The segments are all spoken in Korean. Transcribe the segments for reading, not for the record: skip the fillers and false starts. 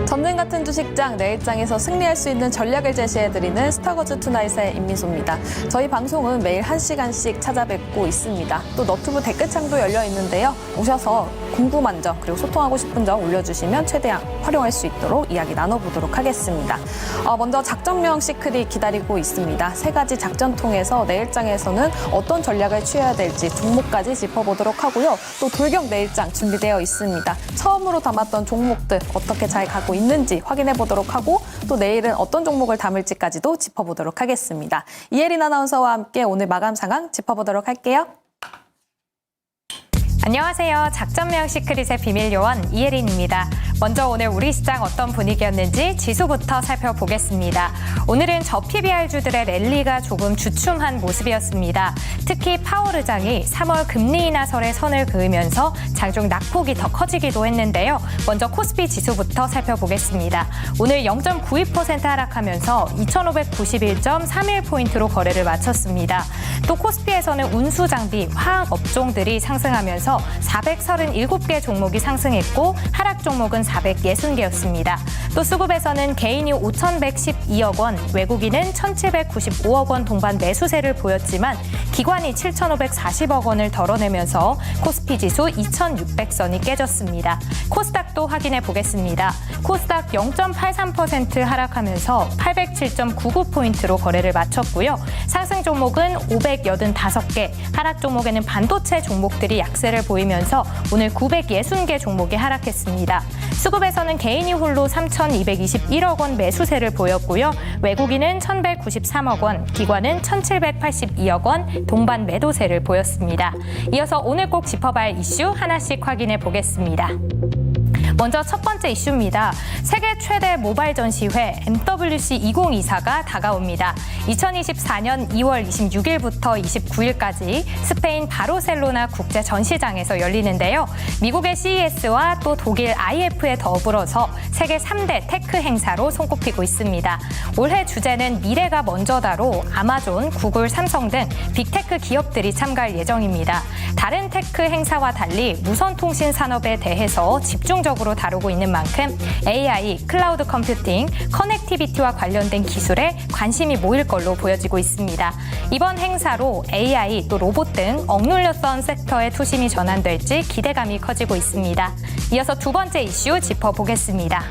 전능 같은 주식장 내일장에서 승리할 수 있는 전략을 제시해드리는 스타거즈 투나잇의 임미소입니다. 저희 방송은 매일 1시간씩 찾아뵙고 있습니다. 또 너튜브 댓글창도 열려 있는데요. 오셔서 궁금한 점 그리고 소통하고 싶은 점 올려주시면 최대한 활용할 수 있도록 이야기 나눠보도록 하겠습니다. 먼저 작전명 시클이 기다리고 있습니다. 3가지 작전 통해서 내일장에서는 어떤 전략을 취해야 될지 종목까지 짚어보도록 하고요. 또 돌격 내일장 준비되어 있습니다. 처음으로 담았던 종목들 어떻게 잘 가고 있는지 확인해 보도록 하고 또 내일은 어떤 종목을 담을지까지도 짚어보도록 하겠습니다. 이혜린 아나운서와 함께 오늘 마감 상황 짚어보도록 할게요. 안녕하세요. 작전명 시크릿의 비밀 요원 이혜린입니다. 먼저 오늘 우리 시장 어떤 분위기였는지 지수부터 살펴보겠습니다. 오늘은 저PBR주들의 랠리가 조금 주춤한 모습이었습니다. 특히 파월 의장이 3월 금리 인하설에 선을 그으면서 장중 낙폭이 더 커지기도 했는데요. 먼저 코스피 지수부터 살펴보겠습니다. 오늘 0.92% 하락하면서 2,591.31포인트로 거래를 마쳤습니다. 또 코스피에서는 운수 장비, 화학 업종들이 상승하면서 437개 종목이 상승했고 하락 종목은 460개였습니다. 또 수급에서는 개인이 5,112억 원, 외국인은 1,795억 원 동반 매수세를 보였지만 기관이 7,540억 원을 덜어내면서 코스피 지수 2,600선이 깨졌습니다. 코스닥도 확인해 보겠습니다. 코스닥 0.83% 하락하면서 807.99포인트로 거래를 마쳤고요. 상승 종목은 585개, 하락 종목에는 반도체 종목들이 약세를 보이면서 오늘 960개 종목이 하락했습니다. 수급에서는 개인이 홀로 3,221억 원 매수세를 보였고요. 외국인은 1,193억 원, 기관은 1,782억 원 동반 매도세를 보였습니다. 이어서 오늘 꼭 짚어봐야 할 이슈 하나씩 확인해 보겠습니다. 먼저 첫 번째 이슈입니다. 세계 최대 모바일 전시회 MWC 2024가 다가옵니다. 2024년 2월 26일부터 29일까지 스페인 바르셀로나 국제 전시장에서 열리는데요. 미국의 CES와 또 독일 IF에 더불어서 세계 3대 테크 행사로 손꼽히고 있습니다. 올해 주제는 미래가 먼저다로 아마존, 구글, 삼성 등 빅테크 기업들이 참가할 예정입니다. 다른 테크 행사와 달리 무선통신 산업에 대해서 집중적으로 다루고 있는 만큼 AI, 클라우드 컴퓨팅, 커넥티비티와 관련된 기술에 관심이 모일 걸로 보여지고 있습니다. 이번 행사로 AI, 또 로봇 등 억눌렸던 섹터의 투심이 전환될지 기대감이 커지고 있습니다. 이어서 두 번째 이슈 짚어보겠습니다.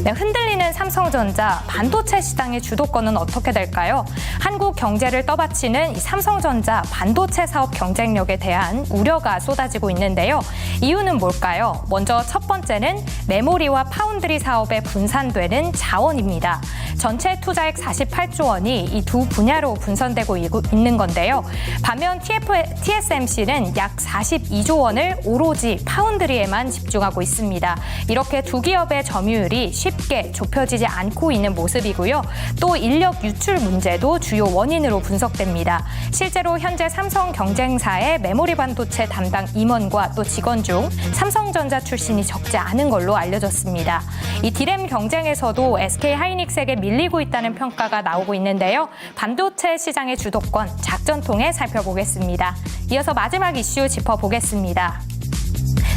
네, 흔들리는 삼성전자, 반도체 시장의 주도권은 어떻게 될까요? 한국 경제를 떠받치는 이 삼성전자 반도체 사업 경쟁력에 대한 우려가 쏟아지고 있는데요. 이유는 뭘까요? 먼저 첫 번째는 메모리와 파운드리 사업에 분산되는 자원입니다. 전체 투자액 48조 원이 이 두 분야로 분산되고 있는 건데요. 반면 TSMC는 약 42조 원을 오로지 파운드리에만 집중하고 있습니다. 이렇게 두 기업의 점유율이 쉽게 좁혀지지 않고 있는 모습이고요. 또 인력 유출 문제도 주요 원인으로 분석됩니다. 실제로 현재 삼성 경쟁사의 메모리 반도체 담당 임원과 또 직원 중 삼성전자 출신이 적지 않은 걸로 알려졌습니다. 이 디램 경쟁에서도 SK 하이닉스에게 밀리고 있다는 평가가 나오고 있는데요. 반도체 시장의 주도권 작전 통해 살펴보겠습니다. 이어서 마지막 이슈 짚어보겠습니다.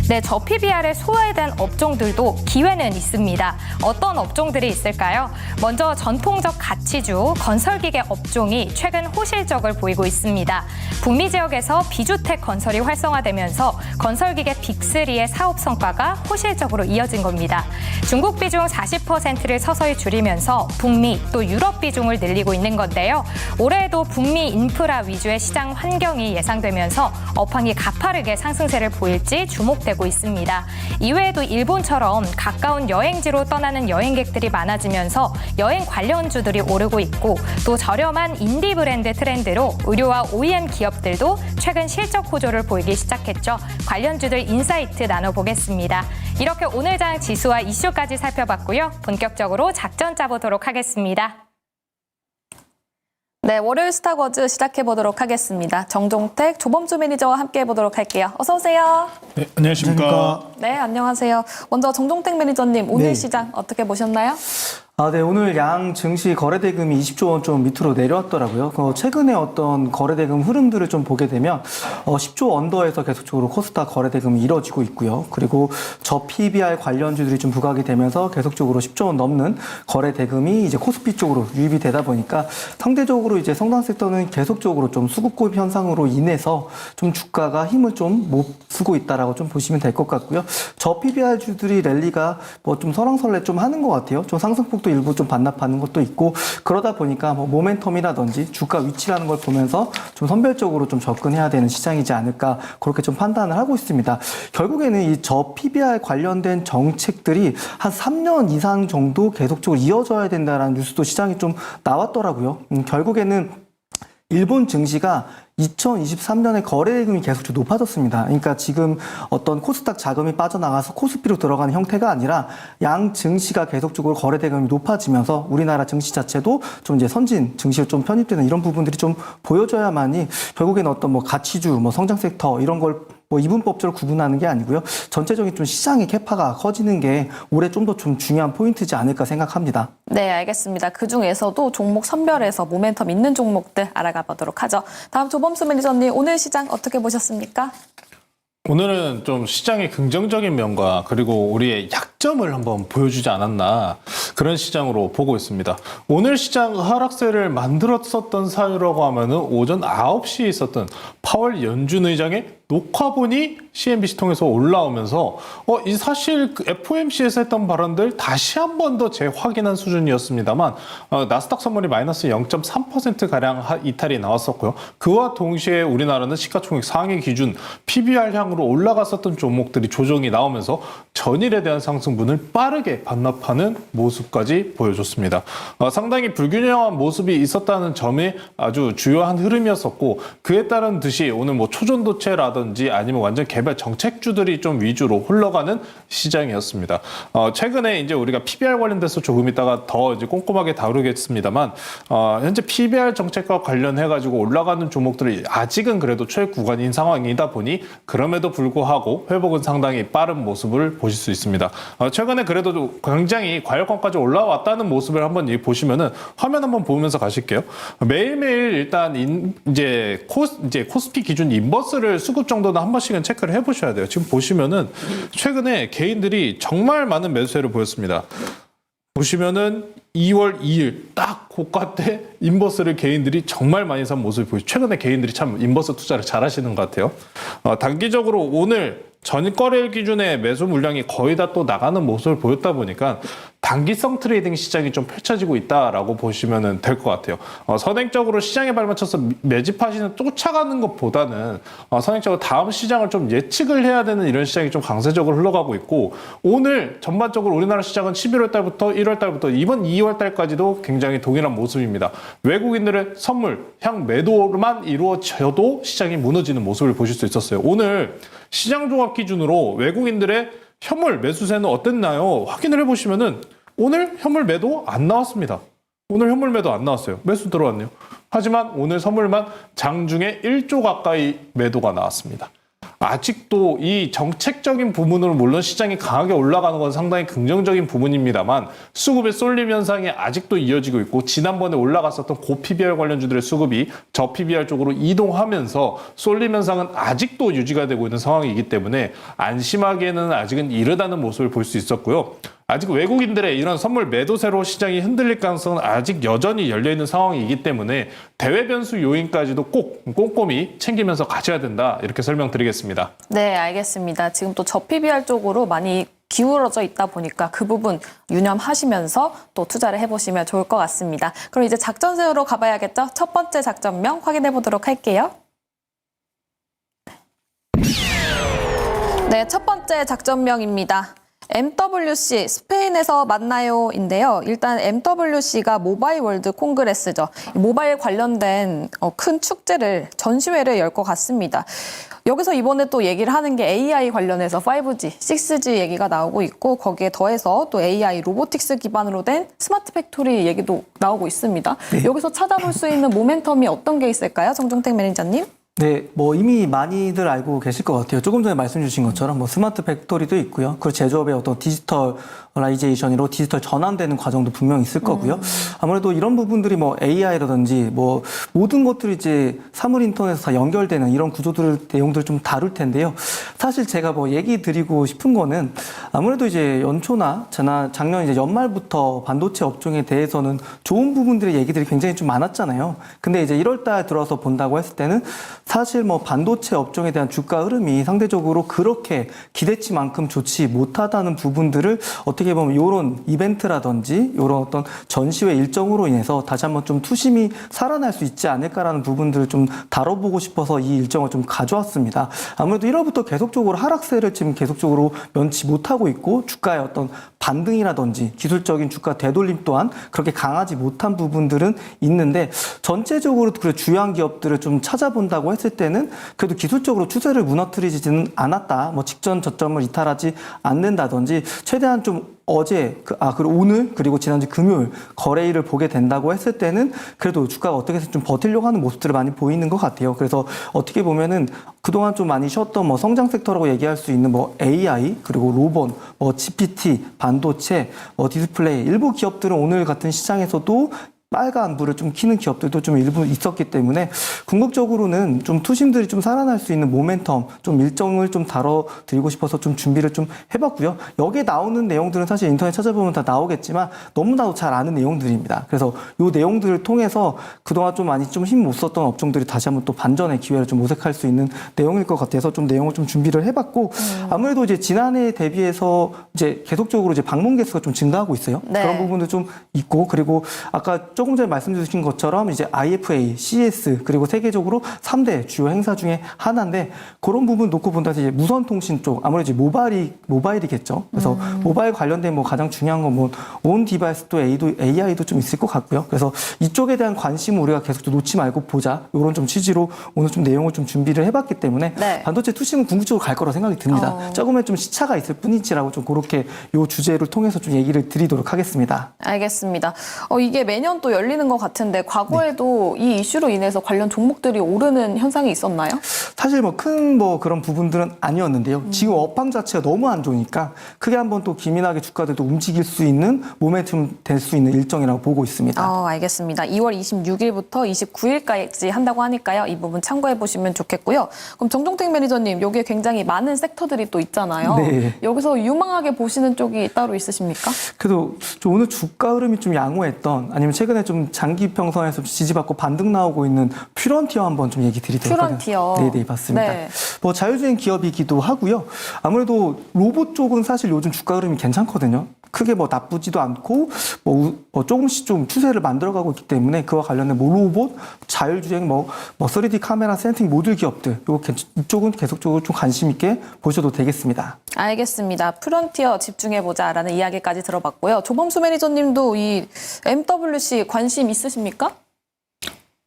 네, 저PBR에 소외된 업종들도 기회는 있습니다. 어떤 업종들이 있을까요? 먼저 전통적 가치주, 건설기계 업종이 최근 호실적을 보이고 있습니다. 북미 지역에서 비주택 건설이 활성화되면서 건설기계 빅3의 사업 성과가 호실적으로 이어진 겁니다. 중국 비중 40%를 서서히 줄이면서 북미 또 유럽 비중을 늘리고 있는 건데요. 올해에도 북미 인프라 위주의 시장 환경이 예상되면서 업황이 가파르게 상승세를 보일지 주목되고 있습니다. 이외에도 일본처럼 가까운 여행지로 떠나는 여행객들이 많아지면서 여행 관련주들이 오르고 있고 또 저렴한 인디 브랜드 트렌드로 의료와 OEM 기업들도 최근 실적 호조를 보이기 시작했죠. 관련주들 인사이트 나눠보겠습니다. 이렇게 오늘 장 지수와 이슈까지 살펴봤고요. 본격적으로 작전 짜보도록 하겠습니다. 네, 월요일 스타거즈 시작해보도록 하겠습니다. 정종택, 조범주 매니저와 함께 해보도록 할게요. 어서 오세요. 네, 안녕하십니까. 네, 안녕하세요. 먼저 정종택 매니저님, 오늘 네. 시장 어떻게 보셨나요? 네, 오늘 양 증시 거래대금이 20조 원 좀 밑으로 내려왔더라고요. 최근에 어떤 거래대금 흐름들을 좀 보게 되면 10조 언더에서 계속적으로 코스닥 거래대금이 이뤄지고 있고요. 그리고 저 PBR 관련주들이 좀 부각이 되면서 계속적으로 10조 원 넘는 거래대금이 이제 코스피 쪽으로 유입이 되다 보니까 상대적으로 이제 성장 섹터는 계속적으로 좀 수급고입 현상으로 인해서 좀 주가가 힘을 좀 못 쓰고 있다라고 좀 보시면 될 것 같고요. 저 PBR 주들이 랠리가 뭐 좀 설왕설래 좀 하는 것 같아요. 좀 상승폭도 일부 좀 반납하는 것도 있고 그러다 보니까 뭐 모멘텀이라든지 주가 위치라는 걸 보면서 좀 선별적으로 좀 접근해야 되는 시장이지 않을까 그렇게 좀 판단을 하고 있습니다. 결국에는 이 저 PBR 관련된 정책들이 한 3년 이상 정도 계속적으로 이어져야 된다라는 뉴스도 시장이 좀 나왔더라고요. 결국에는 일본 증시가 2023년에 거래대금이 계속 높아졌습니다. 그러니까 지금 어떤 코스닥 자금이 빠져나가서 코스피로 들어가는 형태가 아니라 양 증시가 계속적으로 거래대금이 높아지면서 우리나라 증시 자체도 좀 이제 선진 증시로 좀 편입되는 이런 부분들이 좀 보여져야만이 결국에는 어떤 뭐 가치주, 뭐 성장 섹터 이런 걸 뭐 이분법적으로 구분하는 게 아니고요. 전체적인 좀 시장의 캐파가 커지는 게 올해 좀 더 좀 중요한 포인트지 않을까 생각합니다. 네, 알겠습니다. 그중에서도 종목 선별해서 모멘텀 있는 종목들 알아가 보도록 하죠. 다음 조범수 매니저님, 오늘 시장 어떻게 보셨습니까? 오늘은 좀 시장의 긍정적인 면과 그리고 우리의 약점을 한번 보여주지 않았나 그런 시장으로 보고 있습니다. 오늘 시장 하락세를 만들었었던 사유라고 하면은 오전 9시에 있었던 파월 연준 의장의 녹화본이 CNBC 통해서 올라오면서 이 사실 그 FOMC에서 했던 발언들 다시 한 번 더 재확인한 수준이었습니다만 나스닥 선물이 마이너스 0.3%가량 이탈이 나왔었고요. 그와 동시에 우리나라는 시가총액 상위 기준 PBR 향으로 올라갔었던 종목들이 조정이 나오면서 전일에 대한 상승분을 빠르게 반납하는 모습까지 보여줬습니다. 상당히 불균형한 모습이 있었다는 점이 아주 주요한 흐름이었었고 그에 따른 듯이 오늘 뭐 초전도체라든지 아니면 완전 개별 정책주들이 좀 위주로 흘러가는 시장이었습니다. 최근에 이제 우리가 PBR 관련돼서 조금 이따가 더 이제 꼼꼼하게 다루겠습니다만 현재 PBR 정책과 관련해가지고 올라가는 종목들이 아직은 그래도 최 구간인 상황이다 보니 그럼에도 불구하고 회복은 상당히 빠른 모습을 보실 수 있습니다. 최근에 그래도 굉장히 과열권까지 올라왔다는 모습을 한번 보시면은 화면 한번 보면서 가실게요. 매일매일 일단 이제 코스피 기준 인버스를 수급 정도는 한 번씩은 체크를 해보셔야 돼요. 지금 보시면은 최근에 개인들이 정말 많은 매수세를 보였습니다. 보시면은 2월 2일 딱 고가 때 인버스를 개인들이 정말 많이 산 모습을 보이죠. 최근에 개인들이 참 인버스 투자를 잘 하시는 것 같아요. 단기적으로 오늘 전거래일 기준의 매수 물량이 거의 다 또 나가는 모습을 보였다 보니까 단기성 트레이딩 시장이 좀 펼쳐지고 있다라고 보시면 될 것 같아요. 선행적으로 시장에 발맞춰서 매집하시는 쫓아가는 것보다는 선행적으로 다음 시장을 좀 예측을 해야 되는 이런 시장이 좀 강세적으로 흘러가고 있고 오늘 전반적으로 우리나라 시장은 11월 달부터 1월 달부터 이번 2월 달까지도 굉장히 동일한 모습입니다. 외국인들의 선물, 향 매도만 이루어져도 시장이 무너지는 모습을 보실 수 있었어요. 오늘 시장 종합 기준으로 외국인들의 현물 매수세는 어땠나요? 확인을 해보시면은 오늘 현물 매도 안 나왔습니다. 오늘 현물 매도 안 나왔어요. 매수 들어왔네요. 하지만 오늘 선물만 장중에 1조 가까이 매도가 나왔습니다. 아직도 이 정책적인 부분으로 물론 시장이 강하게 올라가는 건 상당히 긍정적인 부분입니다만 수급의 쏠림 현상이 아직도 이어지고 있고 지난번에 올라갔었던 고 PBR 관련주들의 수급이 저 PBR 쪽으로 이동하면서 쏠림 현상은 아직도 유지가 되고 있는 상황이기 때문에 안심하기에는 아직은 이르다는 모습을 볼 수 있었고요. 아직 외국인들의 이런 선물 매도세로 시장이 흔들릴 가능성은 아직 여전히 열려있는 상황이기 때문에 대외 변수 요인까지도 꼭 꼼꼼히 챙기면서 가셔야 된다 이렇게 설명드리겠습니다. 네, 알겠습니다. 지금 또 저 PBR 쪽으로 많이 기울어져 있다 보니까 그 부분 유념하시면서 또 투자를 해보시면 좋을 것 같습니다. 그럼 이제 작전 세우러 가봐야겠죠? 첫 번째 작전명 확인해 보도록 할게요. 네, 첫 번째 작전명입니다. MWC 스페인에서 만나요인데요. 일단 MWC가 모바일 월드 콩그레스죠. 모바일 관련된 큰 축제를 전시회를 열 것 같습니다. 여기서 이번에 또 얘기를 하는 게 AI 관련해서 5G, 6G 얘기가 나오고 있고 거기에 더해서 또 AI 로보틱스 기반으로 된 스마트 팩토리 얘기도 나오고 있습니다. 네. 여기서 찾아볼 수 있는 모멘텀이 어떤 게 있을까요? 정종택 매니저님? 네, 뭐 이미 많이들 알고 계실 것 같아요. 조금 전에 말씀 주신 것처럼 뭐 스마트 팩토리도 있고요. 그리고 제조업의 어떤 디지털라이제이션으로 디지털 전환되는 과정도 분명히 있을 거고요. 아무래도 이런 부분들이 뭐 AI라든지 뭐 모든 것들이 이제 사물 인터넷에서 다 연결되는 이런 내용들을 좀 다룰 텐데요. 사실 제가 뭐 얘기 드리고 싶은 거는 아무래도 이제 연초나 작년 이제 연말부터 반도체 업종에 대해서는 좋은 부분들의 얘기들이 굉장히 좀 많았잖아요. 근데 이제 1월 달 들어서 본다고 했을 때는 사실 뭐 반도체 업종에 대한 주가 흐름이 상대적으로 그렇게 기대치만큼 좋지 못하다는 부분들을 어떻게 보면 이런 이벤트라든지 이런 어떤 전시회 일정으로 인해서 다시 한번 좀 투심이 살아날 수 있지 않을까라는 부분들을 좀 다뤄보고 싶어서 이 일정을 좀 가져왔습니다. 아무래도 1월부터 계속적으로 하락세를 지금 계속적으로 면치 못하고 있고 주가의 어떤 반등이라든지 기술적인 주가 되돌림 또한 그렇게 강하지 못한 부분들은 있는데 전체적으로 그 주요한 기업들을 좀 찾아본다고 했을 때는 그래도 기술적으로 추세를 무너뜨리지는 않았다. 뭐 직전 저점을 이탈하지 않는다든지 최대한 좀 어제, 그리고 오늘, 그리고 지난주 금요일 거래일을 보게 된다고 했을 때는 그래도 주가가 어떻게 해서 좀 버티려고 하는 모습들을 많이 보이는 것 같아요. 그래서 어떻게 보면은 그동안 좀 많이 쉬었던 뭐 성장 섹터라고 얘기할 수 있는 뭐 AI, 그리고 로봇, 뭐 GPT, 반도체, 뭐 디스플레이, 일부 기업들은 오늘 같은 시장에서도 빨간 불을 좀 켜는 기업들도 좀 일부 있었기 때문에 궁극적으로는 좀 투심들이 좀 살아날 수 있는 모멘텀, 좀 일정을 좀 다뤄드리고 싶어서 좀 준비를 좀 해봤고요. 여기에 나오는 내용들은 사실 인터넷 찾아보면 다 나오겠지만 너무나도 잘 아는 내용들입니다. 그래서 이 내용들을 통해서 그동안 좀 많이 좀 힘 못 썼던 업종들이 다시 한번 또 반전의 기회를 좀 모색할 수 있는 내용일 것 같아서 좀 내용을 좀 준비를 해봤고 아무래도 이제 지난해 대비해서 이제 계속적으로 이제 방문 개수가 좀 증가하고 있어요. 네. 그런 부분도 좀 있고 그리고 아까 조금 전에 말씀 주신 것처럼 이제 IFA, CS 그리고 세계적으로 3대 주요 행사 중에 하나인데 그런 부분 놓고 본다면 이제 무선 통신 쪽 아무래도 이제 모바일이겠죠. 그래서 모바일 관련된 뭐 가장 중요한 건 뭐 온 디바이스도 AI도 좀 있을 것 같고요. 그래서 이쪽에 대한 관심을 우리가 계속 좀 놓지 말고 보자. 이런 좀 취지로 오늘 좀 내용을 좀 준비를 해봤기 때문에 네. 반도체 투심은 궁극적으로 갈 거라 생각이 듭니다. 조금의 좀 시차가 있을 뿐이지라고 좀 그렇게 이 주제를 통해서 좀 얘기를 드리도록 하겠습니다. 알겠습니다. 이게 매년 또 열리는 것 같은데 과거에도 이 이슈로 인해서 관련 종목들이 오르는 현상이 있었나요? 사실 뭐 큰 뭐 그런 부분들은 아니었는데요. 지금 업황 자체가 너무 안 좋으니까 크게 한번 또 기민하게 주가들도 움직일 수 있는 모멘텀 될 수 있는 일정이라고 보고 있습니다. 알겠습니다. 2월 26일부터 29일까지 한다고 하니까요. 이 부분 참고해 보시면 좋겠고요. 그럼 정종택 매니저님, 여기에 굉장히 많은 섹터들이 또 있잖아요. 네. 여기서 유망하게 보시는 쪽이 따로 있으십니까? 그래도 좀 오늘 주가 흐름이 좀 양호했던 아니면 최근에 좀 장기 평선에서 지지받고 반등 나오고 있는 퓨런티어 한번 좀 얘기 드리도록 퓨런티어. 하겠습니다. 네, 맞습니다. 네. 뭐 자율주행 기업이기도 하고요. 아무래도 로봇 쪽은 사실 요즘 주가 흐름이 괜찮거든요. 크게 뭐 나쁘지도 않고 뭐 조금씩 좀 추세를 만들어가고 있기 때문에 그와 관련된 뭐 로봇, 자율주행, 뭐 3D 카메라, 센팅 모듈 기업들 이쪽은 계속적으로 좀 관심 있게 보셔도 되겠습니다. 알겠습니다. 퓨런티어 집중해보자라는 이야기까지 들어봤고요. 조범수 매니저님도 이 MWC 관심 있으십니까?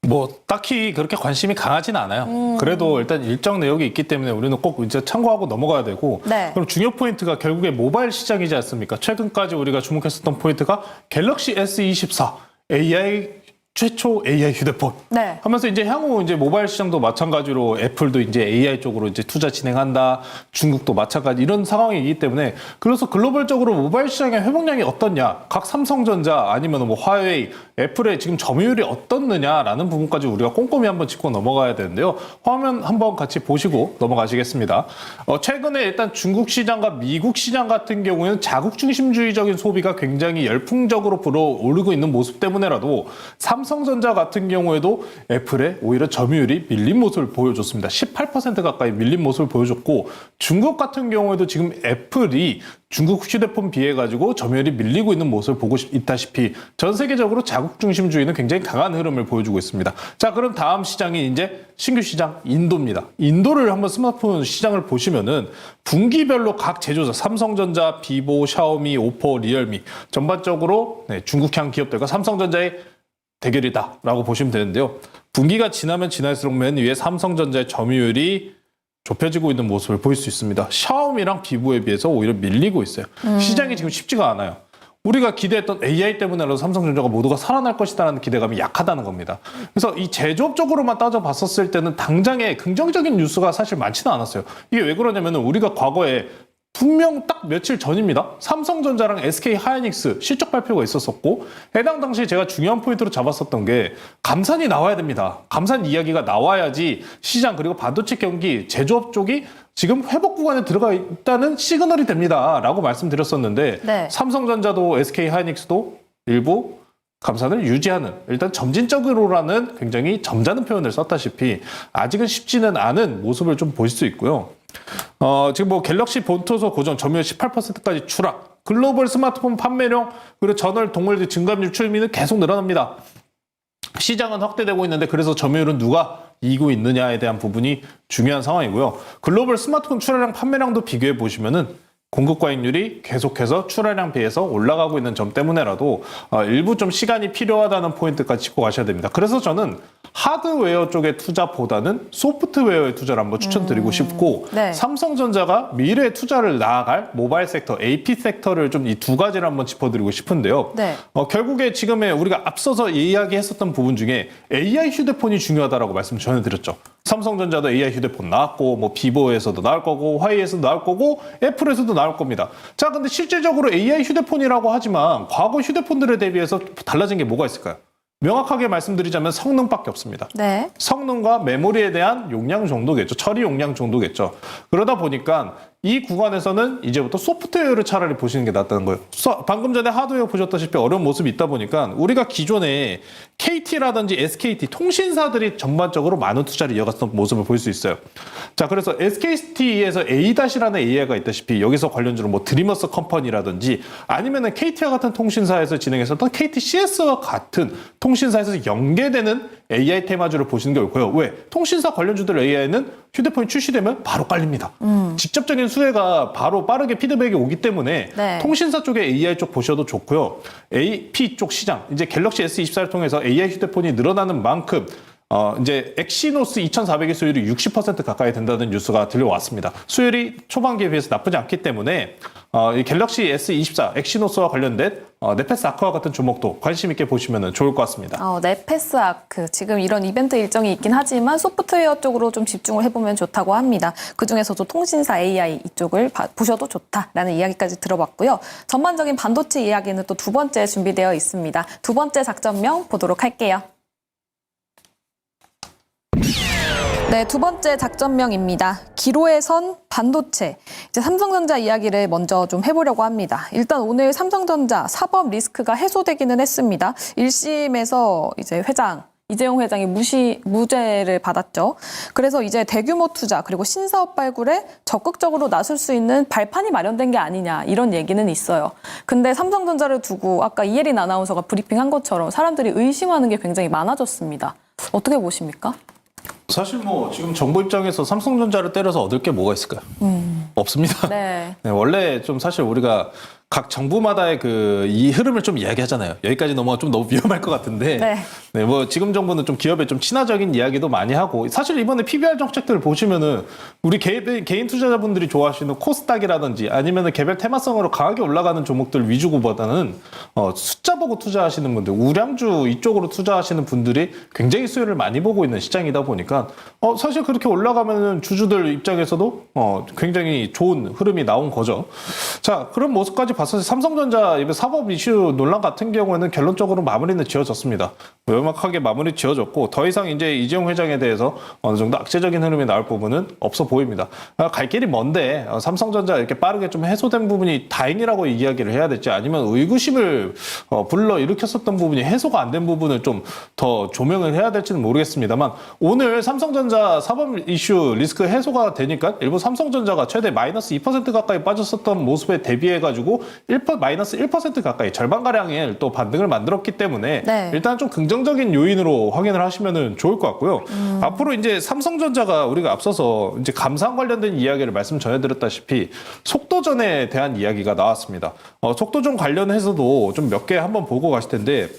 뭐 딱히 그렇게 관심이 강하지는 않아요. 그래도 일단 일정 내역이 있기 때문에 우리는 꼭 이제 참고하고 넘어가야 되고 네. 그럼 중요 포인트가 결국에 모바일 시장이지 않습니까? 최근까지 우리가 주목했었던 포인트가 갤럭시 S24 AI 최초 AI 휴대폰 네. 하면서 이제 향후 이제 모바일 시장도 마찬가지로 애플도 이제 AI 쪽으로 이제 투자 진행한다. 중국도 마찬가지 이런 상황이기 때문에 그래서 글로벌적으로 모바일 시장의 회복량이 어떻냐? 각 삼성전자 아니면 뭐 화웨이, 애플의 지금 점유율이 어떻느냐라는 부분까지 우리가 꼼꼼히 한번 짚고 넘어가야 되는데요. 화면 한번 같이 보시고 넘어가시겠습니다. 최근에 일단 중국 시장과 미국 시장 같은 경우에는 자국 중심주의적인 소비가 굉장히 열풍적으로 불어오르고 있는 모습 때문에라도 삼성전자 같은 경우에도 애플의 오히려 점유율이 밀린 모습을 보여줬습니다. 18% 가까이 밀린 모습을 보여줬고 중국 같은 경우에도 지금 애플이 중국 휴대폰 비해 가지고 점유율이 밀리고 있는 모습을 보고 있다시피 전 세계적으로 자국 중심주의는 굉장히 강한 흐름을 보여주고 있습니다. 자, 그럼 다음 시장이 이제 신규 시장 인도입니다. 인도를 한번 스마트폰 시장을 보시면은 분기별로 각 제조사 삼성전자, 비보, 샤오미, 오포, 리얼미 전반적으로 중국향 기업들과 삼성전자의 대결이다라고 보시면 되는데요. 분기가 지나면 지날수록 맨 위에 삼성전자의 점유율이 좁혀지고 있는 모습을 보일 수 있습니다. 샤오미랑 비보에 비해서 오히려 밀리고 있어요. 시장이 지금 쉽지가 않아요. 우리가 기대했던 AI 때문에라도 삼성전자가 모두가 살아날 것이다라는 기대감이 약하다는 겁니다. 그래서 이 제조업 쪽으로만 따져봤었을 때는 당장의 긍정적인 뉴스가 사실 많지는 않았어요. 이게 왜 그러냐면 우리가 과거에 분명 딱 며칠 전입니다. 삼성전자랑 SK 하이닉스 실적 발표가 있었었고 해당 당시에 제가 중요한 포인트로 잡았었던 게 감산이 나와야 됩니다. 감산 이야기가 나와야지 시장 그리고 반도체 경기 제조업 쪽이 지금 회복 구간에 들어가 있다는 시그널이 됩니다. 라고 말씀드렸었는데 네. 삼성전자도 SK 하이닉스도 일부 감산을 유지하는 일단 점진적으로라는 굉장히 점잖은 표현을 썼다시피 아직은 쉽지는 않은 모습을 좀 보실 수 있고요. 지금 뭐 갤럭시 본토소 고정 점유율 18%까지 추락, 글로벌 스마트폰 판매량 그리고 전월 동월 증감률 추이는 계속 늘어납니다. 시장은 확대되고 있는데 그래서 점유율은 누가 이기고 있느냐에 대한 부분이 중요한 상황이고요. 글로벌 스마트폰 출하량 판매량도 비교해 보시면은 공급 과잉률이 계속해서 출하량 비해서 올라가고 있는 점 때문에라도 일부 좀 시간이 필요하다는 포인트까지 짚고 가셔야 됩니다. 그래서 저는 하드웨어 쪽의 투자보다는 소프트웨어의 투자를 한번 추천드리고 싶고 네. 삼성전자가 미래의 투자를 나아갈 모바일 섹터, AP 섹터를 좀 이 두 가지를 한번 짚어드리고 싶은데요. 네. 결국에 지금의 우리가 앞서서 이야기했었던 부분 중에 AI 휴대폰이 중요하다라고 말씀 전해드렸죠. 삼성전자도 AI 휴대폰 나왔고 뭐 비보에서도 나올 거고 화이에서도 나올 거고 애플에서도 나올 겁니다. 자, 근데 실질적으로 AI 휴대폰이라고 하지만 과거 휴대폰들에 대비해서 달라진 게 뭐가 있을까요? 명확하게 말씀드리자면 성능밖에 없습니다. 네. 성능과 메모리에 대한 용량 정도겠죠. 처리 용량 정도겠죠. 그러다 보니까 이 구간에서는 이제부터 소프트웨어를 차라리 보시는 게 낫다는 거예요. 방금 전에 하드웨어 보셨다시피 어려운 모습이 있다 보니까 우리가 기존에 KT라든지 SKT 통신사들이 전반적으로 많은 투자를 이어갔던 모습을 볼 수 있어요. 자, 그래서 SKT에서 A-라는 AI가 있다시피 여기서 관련주로 뭐 드리머스 컴퍼니라든지 아니면은 KT와 같은 통신사에서 진행했었던 KTCS와 같은 통신사에서 연계되는 AI 테마주를 보시는 게 옳고요. 왜? 통신사 관련주들 AI는 휴대폰이 출시되면 바로 깔립니다. 직접적인 수혜가 바로 빠르게 피드백이 오기 때문에 네. 통신사 쪽에 AI 쪽 보셔도 좋고요. AP 쪽 시장, 이제 갤럭시 S24를 통해서 AI 휴대폰이 늘어나는 만큼 이제 엑시노스 2400의 수율이 60% 가까이 된다는 뉴스가 들려왔습니다. 수율이 초반기에 비해서 나쁘지 않기 때문에 이 갤럭시 S24 엑시노스와 관련된 네페스 아크와 같은 종목도 관심 있게 보시면 좋을 것 같습니다. 네페스 아크 지금 이런 이벤트 일정이 있긴 하지만 소프트웨어 쪽으로 좀 집중을 해보면 좋다고 합니다. 그중에서도 통신사 AI 이쪽을 보셔도 좋다라는 이야기까지 들어봤고요. 전반적인 반도체 이야기는 또 두 번째 준비되어 있습니다. 두 번째 작전명 보도록 할게요. 네, 두 번째 작전명입니다. 기로에 선 반도체. 이제 삼성전자 이야기를 먼저 좀 해보려고 합니다. 일단 오늘 삼성전자 사법 리스크가 해소되기는 했습니다. 1심에서 이제 이재용 회장이 무죄를 받았죠. 그래서 이제 대규모 투자 그리고 신사업 발굴에 적극적으로 나설 수 있는 발판이 마련된 게 아니냐 이런 얘기는 있어요. 근데 삼성전자를 두고 아까 이혜린 아나운서가 브리핑한 것처럼 사람들이 의심하는 게 굉장히 많아졌습니다. 어떻게 보십니까? 사실 뭐 지금 정부 입장에서 삼성전자를 때려서 얻을 게 뭐가 있을까요? 없습니다. 네. 네, 원래 좀 사실 우리가 각 정부마다의 이 흐름을 좀 이야기하잖아요. 여기까지 넘어가 좀 너무 위험할 것 같은데. 네. 뭐 지금 정부는 좀 기업에 좀 친화적인 이야기도 많이 하고 사실 이번에 PBR 정책들을 보시면은 우리 개인 투자자분들이 좋아하시는 코스닥이라든지 아니면은 개별 테마성으로 강하게 올라가는 종목들 위주보다는 숫자 보고 투자하시는 분들, 우량주 이쪽으로 투자하시는 분들이 굉장히 수혜를 많이 보고 있는 시장이다 보니까 사실 그렇게 올라가면은 주주들 입장에서도 굉장히 좋은 흐름이 나온 거죠. 자, 그런 모습까지 봤을 때 삼성전자 이번 사법 이슈 논란 같은 경우에는 결론적으로 마무리는 지어졌습니다. 명확하게 마무리 지어졌고 더 이상 이제 이재용 회장에 대해서 어느 정도 악재적인 흐름이 나올 부분은 없어 보입니다. 갈 길이 먼데 삼성전자 이렇게 빠르게 좀 해소된 부분이 다행이라고 이야기를 해야 될지 아니면 의구심을 불러 일으켰었던 부분이 해소가 안 된 부분을 좀 더 조명을 해야 될지는 모르겠습니다만 오늘 삼성전자 사법 이슈 리스크 해소가 되니까 일부 삼성전자가 최대 마이너스 2% 가까이 빠졌었던 모습에 대비해가지고 마이너스 1% 가까이 절반가량의 또 반등을 만들었기 때문에 네. 일단 좀 긍정적인 요인으로 확인을 하시면 좋을 것 같고요. 앞으로 이제 삼성전자가 우리가 앞서서 이제 감산 관련된 이야기를 말씀 전해드렸다시피 속도전에 대한 이야기가 나왔습니다. 속도전 관련해서도 좀 몇 개 한번 보고 가실 텐데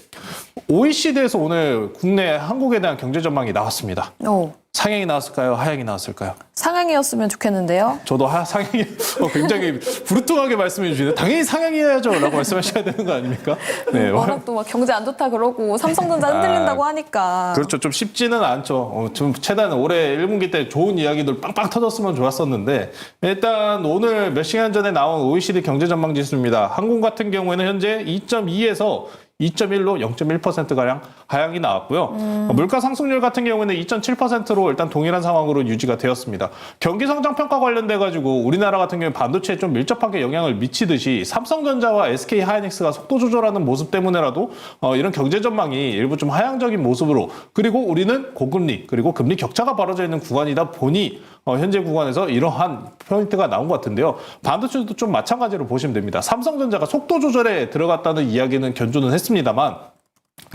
OECD에서 오늘 국내 한국에 대한 경제 전망이 나왔습니다. 오, 상향이 나왔을까요? 하향이 나왔을까요? 상향이었으면 좋겠는데요. 저도 상향이 굉장히 부르뚱하게 말씀해 주시는데 당연히 상향해야죠 라고 말씀하셔야 되는 거 아닙니까? 네. 워낙 또 막 경제 안 좋다 그러고 삼성전자 흔들린다고 하니까. 그렇죠. 좀 쉽지는 않죠. 좀 최대한 올해 1분기 때 좋은 이야기들 빵빵 터졌으면 좋았었는데 일단 오늘 몇 시간 전에 나온 OECD 경제 전망 지수입니다. 한국 같은 경우에는 현재 2.2에서 2.1로 0.1%가량 하향이 나왔고요. 물가 상승률 같은 경우에는 2.7%로 일단 동일한 상황으로 유지가 되었습니다. 경기 성장 평가 관련돼가지고 우리나라 같은 경우에 반도체에 좀 밀접하게 영향을 미치듯이 삼성전자와 SK 하이닉스가 속도 조절하는 모습 때문에라도 이런 경제 전망이 일부 좀 하향적인 모습으로 그리고 우리는 고금리 그리고 금리 격차가 벌어져 있는 구간이다 보니 현재 구간에서 이러한 포인트가 나온 것 같은데요. 반도체도 좀 마찬가지로 보시면 됩니다. 삼성전자가 속도 조절에 들어갔다는 이야기는 견조는 했습니다만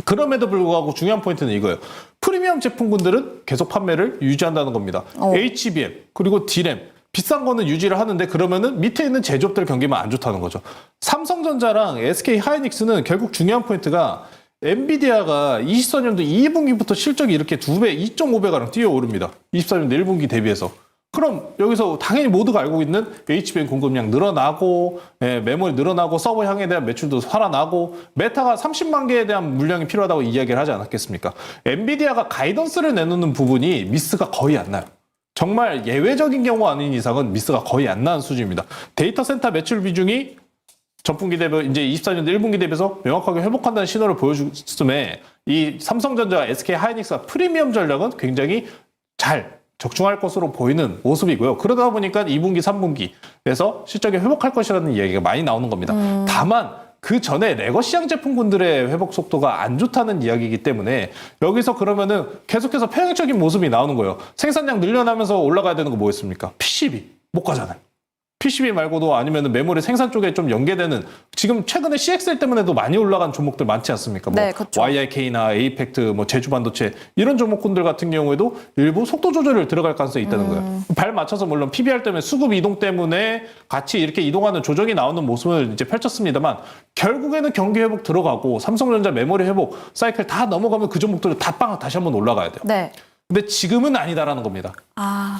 그럼에도 불구하고 중요한 포인트는 이거예요. 프리미엄 제품군들은 계속 판매를 유지한다는 겁니다. HBM 그리고 D램 비싼 거는 유지를 하는데 그러면은 밑에 있는 제조업들 경기만 안 좋다는 거죠. 삼성전자랑 SK 하이닉스는 결국 중요한 포인트가 엔비디아가 24년도 2분기부터 실적이 이렇게 2배, 2.5배가량 뛰어오릅니다. 24년도 1분기 대비해서. 그럼 여기서 당연히 모두가 알고 있는 HBM 공급량 늘어나고 메모리 늘어나고 서버 향에 대한 매출도 살아나고 메타가 30만 개에 대한 물량이 필요하다고 이야기를 하지 않았겠습니까? 엔비디아가 가이던스를 내놓는 부분이 미스가 거의 안 나요. 정말 예외적인 경우 아닌 이상은 미스가 거의 안 나는 수준입니다. 데이터 센터 매출 비중이 전분기 대비 이제 24년도 1분기 대비해서 명확하게 회복한다는 신호를 보여줬음에 이 삼성전자, SK 하이닉스가 프리미엄 전략은 굉장히 잘 적중할 것으로 보이는 모습이고요. 그러다 보니까 2분기, 3분기에서 실적이 회복할 것이라는 이야기가 많이 나오는 겁니다. 다만 그 전에 레거 시장 제품군들의 회복 속도가 안 좋다는 이야기이기 때문에 여기서 그러면은 계속해서 평행적인 모습이 나오는 거예요. 생산량 늘려나면서 올라가야 되는 거 뭐였습니까? PCB 못 가잖아요. PCB 말고도 아니면 메모리 생산 쪽에 좀 연계되는 지금 최근에 CXL 때문에도 많이 올라간 종목들 많지 않습니까? 네, 그렇죠. YIK나 에이펙트, 제주반도체 이런 종목군들 같은 경우에도 일부 속도 조절을 들어갈 가능성이 있다는 거예요. 발 맞춰서 물론 PBR 때문에 수급 이동 때문에 같이 이렇게 이동하는 조정이 나오는 모습을 이제 펼쳤습니다만 결국에는 경기 회복 들어가고 삼성전자 메모리 회복 사이클 다 넘어가면 그 종목들은 다 빵 다시 한번 올라가야 돼요. 네. 근데 지금은 아니다라는 겁니다.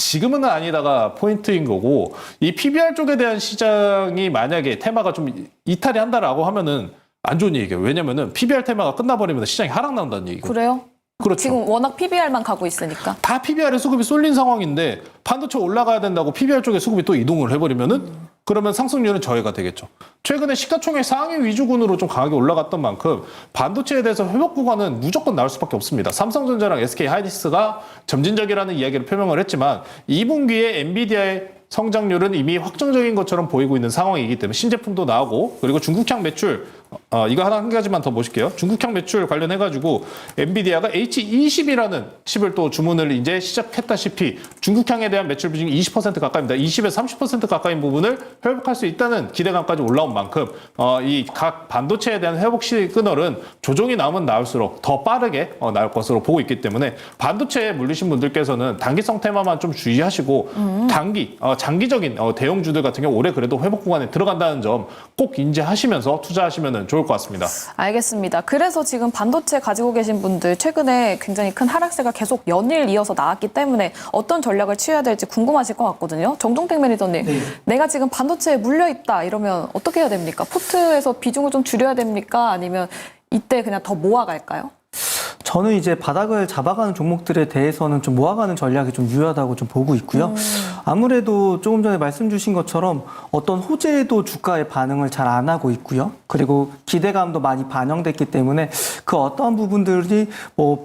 지금은 아니다가 포인트인 거고 이 PBR 쪽에 대한 시장이 만약에 테마가 좀 이탈이 한다라고 하면은 안 좋은 얘기예요. 왜냐면은 PBR 테마가 끝나버리면 시장이 하락 나온다는 얘기고. 그래요? 그렇죠. 지금 워낙 PBR만 가고 있으니까. 다 PBR에 수급이 쏠린 상황인데 반도체 올라가야 된다고 PBR 쪽에 수급이 또 이동을 해버리면은 그러면 상승률은 저해가 되겠죠. 최근에 시가총액 상위 위주군으로 좀 강하게 올라갔던 만큼 반도체에 대해서 회복 구간은 무조건 나올 수밖에 없습니다. 삼성전자랑 SK 하이닉스가 점진적이라는 이야기를 표명을 했지만 2분기에 엔비디아의 성장률은 이미 확정적인 것처럼 보이고 있는 상황이기 때문에 신제품도 나오고 그리고 중국향 매출 이거 한 가지만 더 보실게요. 중국향 매출 관련해가지고 엔비디아가 H20이라는 칩을 또 주문을 이제 시작했다시피 중국향에 대한 매출 비중이 20% 가까이입니다. 20에서 30% 가까이 부분을 회복할 수 있다는 기대감까지 올라온 만큼 이 각 반도체에 대한 회복 시그널은 조정이 나오면 나올수록 더 빠르게 나올 것으로 보고 있기 때문에 반도체에 물리신 분들께서는 단기성 테마만 좀 주의하시고 장기적인 대형주들 같은 경우 올해 그래도 회복 구간에 들어간다는 점 꼭 인지하시면서 투자하시면 좋을 것 같습니다. 알겠습니다. 그래서 지금 반도체 가지고 계신 분들 최근에 굉장히 큰 하락세가 계속 연일 이어서 나왔기 때문에 어떤 전략을 취해야 될지 궁금하실 것 같거든요. 정종택 매니저님, 내가 지금 반도체에 물려있다 이러면 어떻게 해야 됩니까? 포트에서 비중을 좀 줄여야 됩니까? 아니면 이때 그냥 더 모아갈까요? 저는 이제 바닥을 잡아가는 종목들에 대해서는 좀 모아가는 전략이 좀 유효하다고 좀 보고 있고요. 아무래도 조금 전에 말씀 주신 것처럼 어떤 호재도 주가의 반응을 잘 안 하고 있고요. 그리고 기대감도 많이 반영됐기 때문에 그 어떠한 부분들이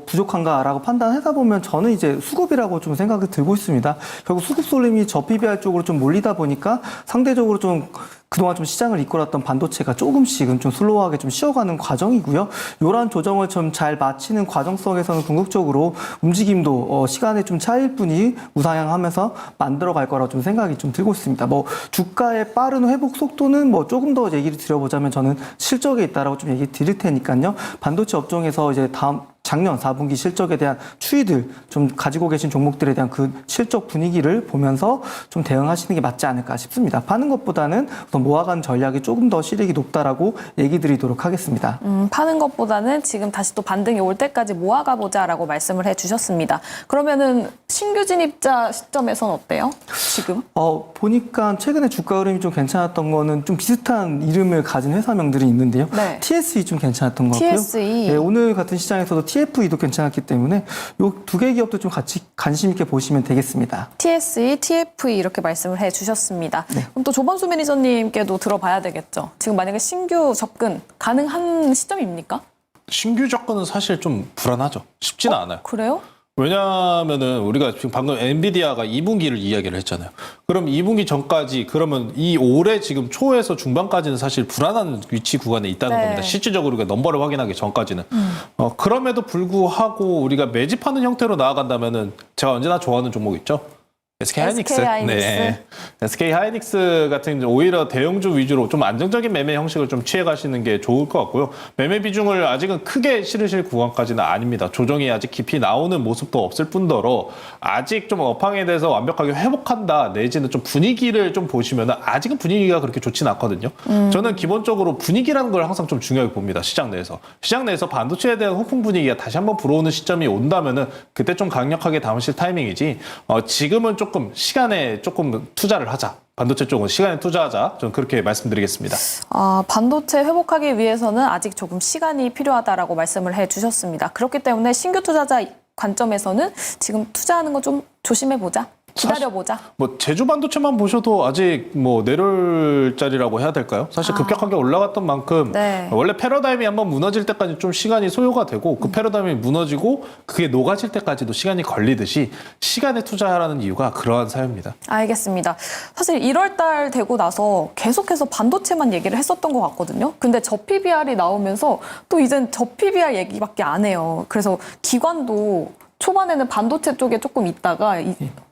부족한가라고 판단하다 보면 저는 이제 수급이라고 좀 생각이 들고 있습니다. 결국 수급 쏠림이 저 PBR 쪽으로 좀 몰리다 보니까 상대적으로 좀 그동안 좀 시장을 이끌었던 반도체가 조금씩은 좀 슬로우하게 좀 쉬어가는 과정이고요. 이러한 조정을 좀 잘 마치는 과정 속에서는 궁극적으로 움직임도 시간의 좀 차이일 뿐이 우상향하면서 만들어갈 거라고 좀 생각이 좀 들고 있습니다. 주가의 빠른 회복 속도는 조금 더 얘기를 드려보자면 저는 실적에 있다라고 좀 얘기 드릴 테니까요. 반도체 업종에서 이제 작년 4분기 실적에 대한 추이들 좀 가지고 계신 종목들에 대한 그 실적 분위기를 보면서 좀 대응하시는 게 맞지 않을까 싶습니다. 파는 것보다는 우선 모아가는 전략이 조금 더 실익이 높다라고 얘기 드리도록 하겠습니다. 파는 것보다는 지금 다시 또 반등이 올 때까지 모아가 보자라고 말씀을 해주셨습니다. 그러면은 신규 진입자 시점에선 어때요? 지금? 보니까 최근에 주가 흐름이 좀 괜찮았던 거는 좀 비슷한 이름을 가진 회사명들이 있는데요. 네. TSE 좀 괜찮았던 것 같고요. TSE. 네, 오늘 같은 시장에서도 TFE도 괜찮았기 때문에 이 두 개 기업도 좀 같이 관심 있게 보시면 되겠습니다. TSE, TFE 이렇게 말씀을 해주셨습니다. 그럼 또 조범수 매니저님께도 들어봐야 되겠죠. 지금 만약에 신규 접근 가능한 시점입니까? 신규 접근은 사실 좀 불안하죠. 쉽지는 않아요. 그래요? 왜냐하면은 우리가 지금 방금 엔비디아가 2분기를 이야기를 했잖아요. 그럼 2분기 전까지 그러면 이 올해 지금 초에서 중반까지는 사실 불안한 위치 구간에 있다는 네. 겁니다. 실질적으로 우리가 넘버를 확인하기 전까지는. 그럼에도 불구하고 우리가 매집하는 형태로 나아간다면은 제가 언제나 좋아하는 종목 있죠. SK 하이닉스. SK 하이닉스. 네. SK 하이닉스 같은 이제 오히려 대형주 위주로 좀 안정적인 매매 형식을 좀 취해 가시는 게 좋을 것 같고요. 매매 비중을 아직은 크게 실으실 구간까지는 아닙니다. 조정이 아직 깊이 나오는 모습도 없을 뿐더러 아직 좀 업황에 대해서 완벽하게 회복한다 내지는 좀 분위기를 좀 보시면은 아직은 분위기가 그렇게 좋지는 않거든요. 저는 기본적으로 분위기라는 걸 항상 좀 중요하게 봅니다. 시장 내에서. 시장 내에서 반도체에 대한 호풍 분위기가 다시 한번 불어오는 시점이 온다면은 그때 좀 강력하게 담으실 타이밍이지. 지금은 조금 시간에 조금 투자를 하자. 반도체 쪽은 시간에 투자하자. 저는 그렇게 말씀드리겠습니다. 반도체 회복하기 위해서는 아직 조금 시간이 필요하다라고 말씀을 해주셨습니다. 그렇기 때문에 신규 투자자 관점에서는 지금 투자하는 거 좀 조심해보자. 기다려보자. 뭐 제주 반도체만 보셔도 아직 뭐 내려올 자리라고 해야 될까요? 사실 급격하게 올라갔던 만큼 네. 원래 패러다임이 한번 무너질 때까지 좀 시간이 소요가 되고 그 패러다임이 무너지고 그게 녹아질 때까지도 시간이 걸리듯이 시간에 투자하라는 이유가 그러한 사유입니다. 알겠습니다. 사실 1월 달 되고 나서 계속해서 반도체만 얘기를 했었던 것 같거든요. 근데 저 PBR이 나오면서 또 이젠 저 PBR 얘기밖에 안 해요. 그래서 기관도 초반에는 반도체 쪽에 조금 있다가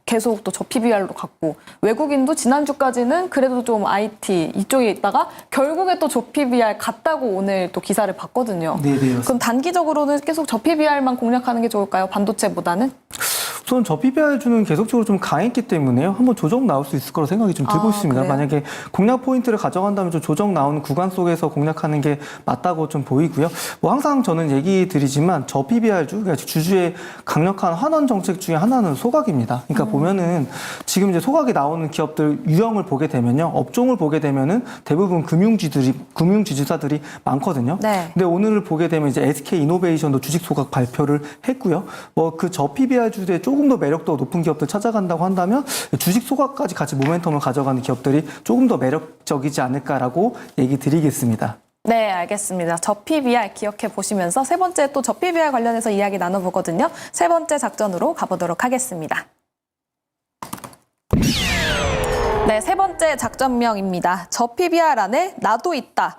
계속 또 저 PBR로 갔고 외국인도 지난주까지는 그래도 좀 IT 이쪽에 있다가 결국에 또 저 PBR 갔다고 오늘 또 기사를 봤거든요. 네. 그럼 단기적으로는 계속 저 PBR만 공략하는 게 좋을까요? 반도체보다는? 우선 저 PBR주는 계속적으로 좀 강했기 때문에요. 한번 조정 나올 수 있을 거라 생각이 좀 들고 있습니다. 그래요? 만약에 공략 포인트를 가져간다면 좀 조정 나오는 구간 속에서 공략하는 게 맞다고 좀 보이고요. 뭐 항상 저는 얘기 드리지만 저 PBR주, 그러니까 주주의 강력한 환원 정책 중에 하나는 소각입니다. 그러니까 보면은 지금 이제 소각이 나오는 기업들 유형을 보게 되면요. 업종을 보게 되면은 대부분 금융지주사들이 많거든요. 네. 근데 오늘을 보게 되면 이제 SK 이노베이션도 주식 소각 발표를 했고요. 뭐 그 저 PBR주에 조금 더 매력도가 높은 기업들 찾아간다고 한다면 주식 소각까지 같이 모멘텀을 가져가는 기업들이 조금 더 매력적이지 않을까라고 얘기 드리겠습니다. 네, 알겠습니다. 저 PBR 기억해 보시면서 세 번째 또 저 PBR 관련해서 이야기 나눠보거든요. 세 번째 작전으로 가보도록 하겠습니다. 네, 세 번째 작전명입니다. 저 PBR 안에 나도 있다.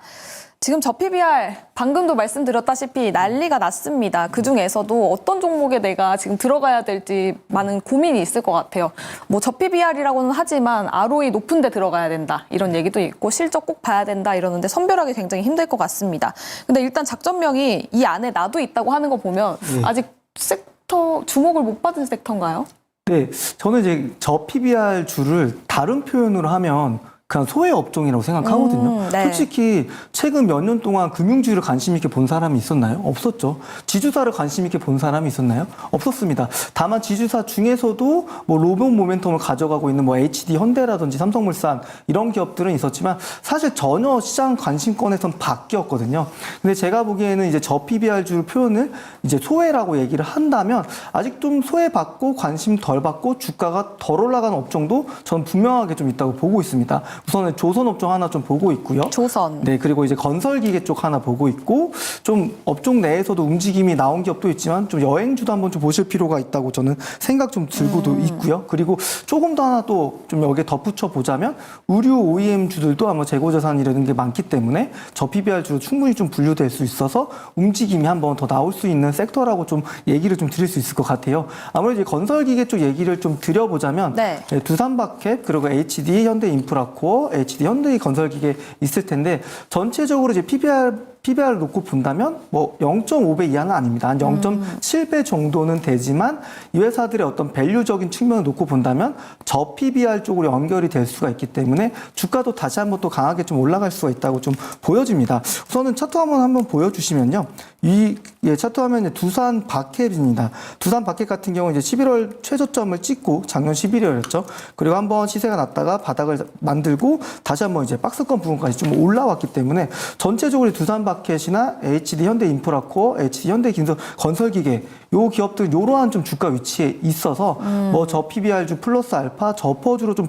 지금 저 PBR 방금도 말씀드렸다시피 난리가 났습니다. 그중에서도 어떤 종목에 내가 지금 들어가야 될지 많은 고민이 있을 것 같아요. 뭐 저 PBR이라고는 하지만 ROE 높은 데 들어가야 된다. 이런 얘기도 있고 실적 꼭 봐야 된다. 이러는데 선별하기 굉장히 힘들 것 같습니다. 근데 일단 작전명이 이 안에 나도 있다고 하는 거 보면 아직 섹터 주목을 못 받은 섹터인가요? 네, 저는 이제 저 PBR 주를 다른 표현으로 하면 그냥 소외 업종이라고 생각하거든요. 네. 솔직히 최근 몇 년 동안 금융주를 관심 있게 본 사람이 있었나요? 없었죠. 지주사를 관심 있게 본 사람이 있었나요? 없었습니다. 다만 지주사 중에서도 뭐 로봇 모멘텀을 가져가고 있는 뭐 HD 현대라든지 삼성물산 이런 기업들은 있었지만 사실 전혀 시장 관심권에선 바뀌었거든요. 근데 제가 보기에는 이제 저 PBR주 표현을 이제 소외라고 얘기를 한다면 아직 좀 소외받고 관심 덜 받고 주가가 덜 올라가는 업종도 저는 분명하게 좀 있다고 보고 있습니다. 우선은 조선 업종 하나 좀 보고 있고요. 조선. 네, 그리고 이제 건설기계 쪽 하나 보고 있고 좀 업종 내에서도 움직임이 나온 기업도 있지만 좀 여행주도 한번 좀 보실 필요가 있다고 저는 생각 좀 들고도 있고요. 그리고 조금 더 하나 또 좀 여기에 덧붙여 보자면 의류 OEM주들도 아마 재고자산이라는 게 많기 때문에 저 PBR주로 충분히 좀 분류될 수 있어서 움직임이 한번 더 나올 수 있는 섹터라고 좀 얘기를 좀 드릴 수 있을 것 같아요. 아무래도 이제 건설기계 쪽 얘기를 좀 드려보자면 네. 두산바켓 그리고 HD 현대인프라코어 HD 현대건설기계 있을 텐데 전체적으로 이제 PBR PBR을 놓고 본다면 뭐 0.5배 이하는 아닙니다. 한 0.7배 정도는 되지만 이 회사들의 어떤 밸류적인 측면을 놓고 본다면 저 PBR 쪽으로 연결이 될 수가 있기 때문에 주가도 다시 한번 또 강하게 좀 올라갈 수가 있다고 좀 보여집니다. 우선은 차트 한번 보여주시면요. 이 차트 화면에 두산 바켓입니다. 두산 바켓 같은 경우 이제 11월 최저점을 찍고 작년 11월이었죠. 그리고 한번 시세가 났다가 바닥을 만들고 다시 한번 이제 박스권 부분까지 좀 올라왔기 때문에 전체적으로 두산 바켓이나 HD 현대인프라코어, HD 현대긴설 건설기계 요 기업들 이러한 좀 주가 위치에 있어서 뭐 저 PBR주 플러스 알파 저퍼주로 좀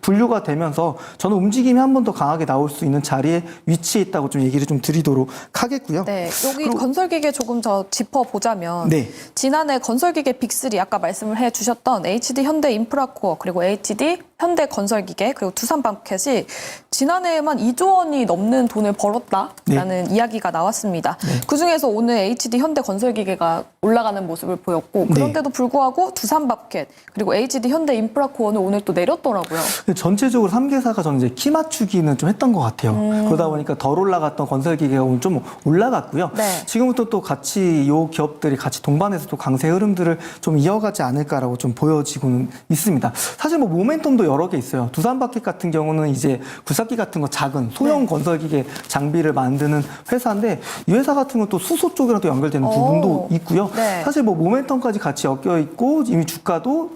분류가 되면서 저는 움직임이 한 번 더 강하게 나올 수 있는 자리에 위치해 있다고 좀 얘기를 좀 드리도록 하겠고요. 네, 여기 건설기계 조금 더 짚어보자면 네. 지난해 건설기계 빅3 아까 말씀을 해주셨던 HD 현대인프라코어 그리고 HD 현대건설기계 그리고 두산바켓이 지난해에만 2조 원이 넘는 돈을 벌었다라는 이야기가 나왔습니다. 그중에서 오늘 HD 현대건설기계가 올라가는 모습을 보였고 그런데도 불구하고 두산바켓 그리고 HD 현대인프라코어는 오늘 또 내렸더라고요. 전체적으로 3개사가 저는 이제 키 맞추기는 좀 했던 것 같아요. 그러다 보니까 덜 올라갔던 건설기계가 오늘 좀 올라갔고요. 네. 지금부터 또 같이 이 기업들이 같이 동반해서 또 강세 흐름들을 좀 이어가지 않을까라고 좀 보여지고는 있습니다. 사실 뭐 모멘텀도 여러 개 있어요. 두산바켓 같은 경우는 이제 굴삭기 같은 거 작은 소형 건설기계 장비를 만드는 회사인데 이 회사 같은 건 또 수소 쪽이랑 또 연결되는 부분도 있고요. 네. 사실 뭐 모멘텀까지 같이 엮여 있고 이미 주가도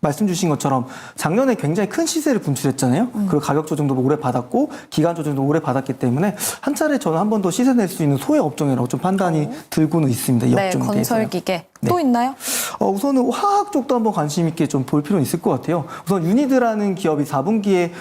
말씀 주신 것처럼 작년에 굉장히 큰 시세를 분출했잖아요. 그리고 가격 조정도 오래 받았고 기간 조정도 오래 받았기 때문에 한 차례 저는 한 번 더 시세 낼 수 있는 소액 업종이라고 좀 판단이 들고는 있습니다. 이 네, 업종에 대해서요. 건설기계 또 있나요? 우선은 화학 쪽도 한번 관심 있게 좀 볼 필요는 있을 것 같아요. 우선 유니드라는 기업이 4분기에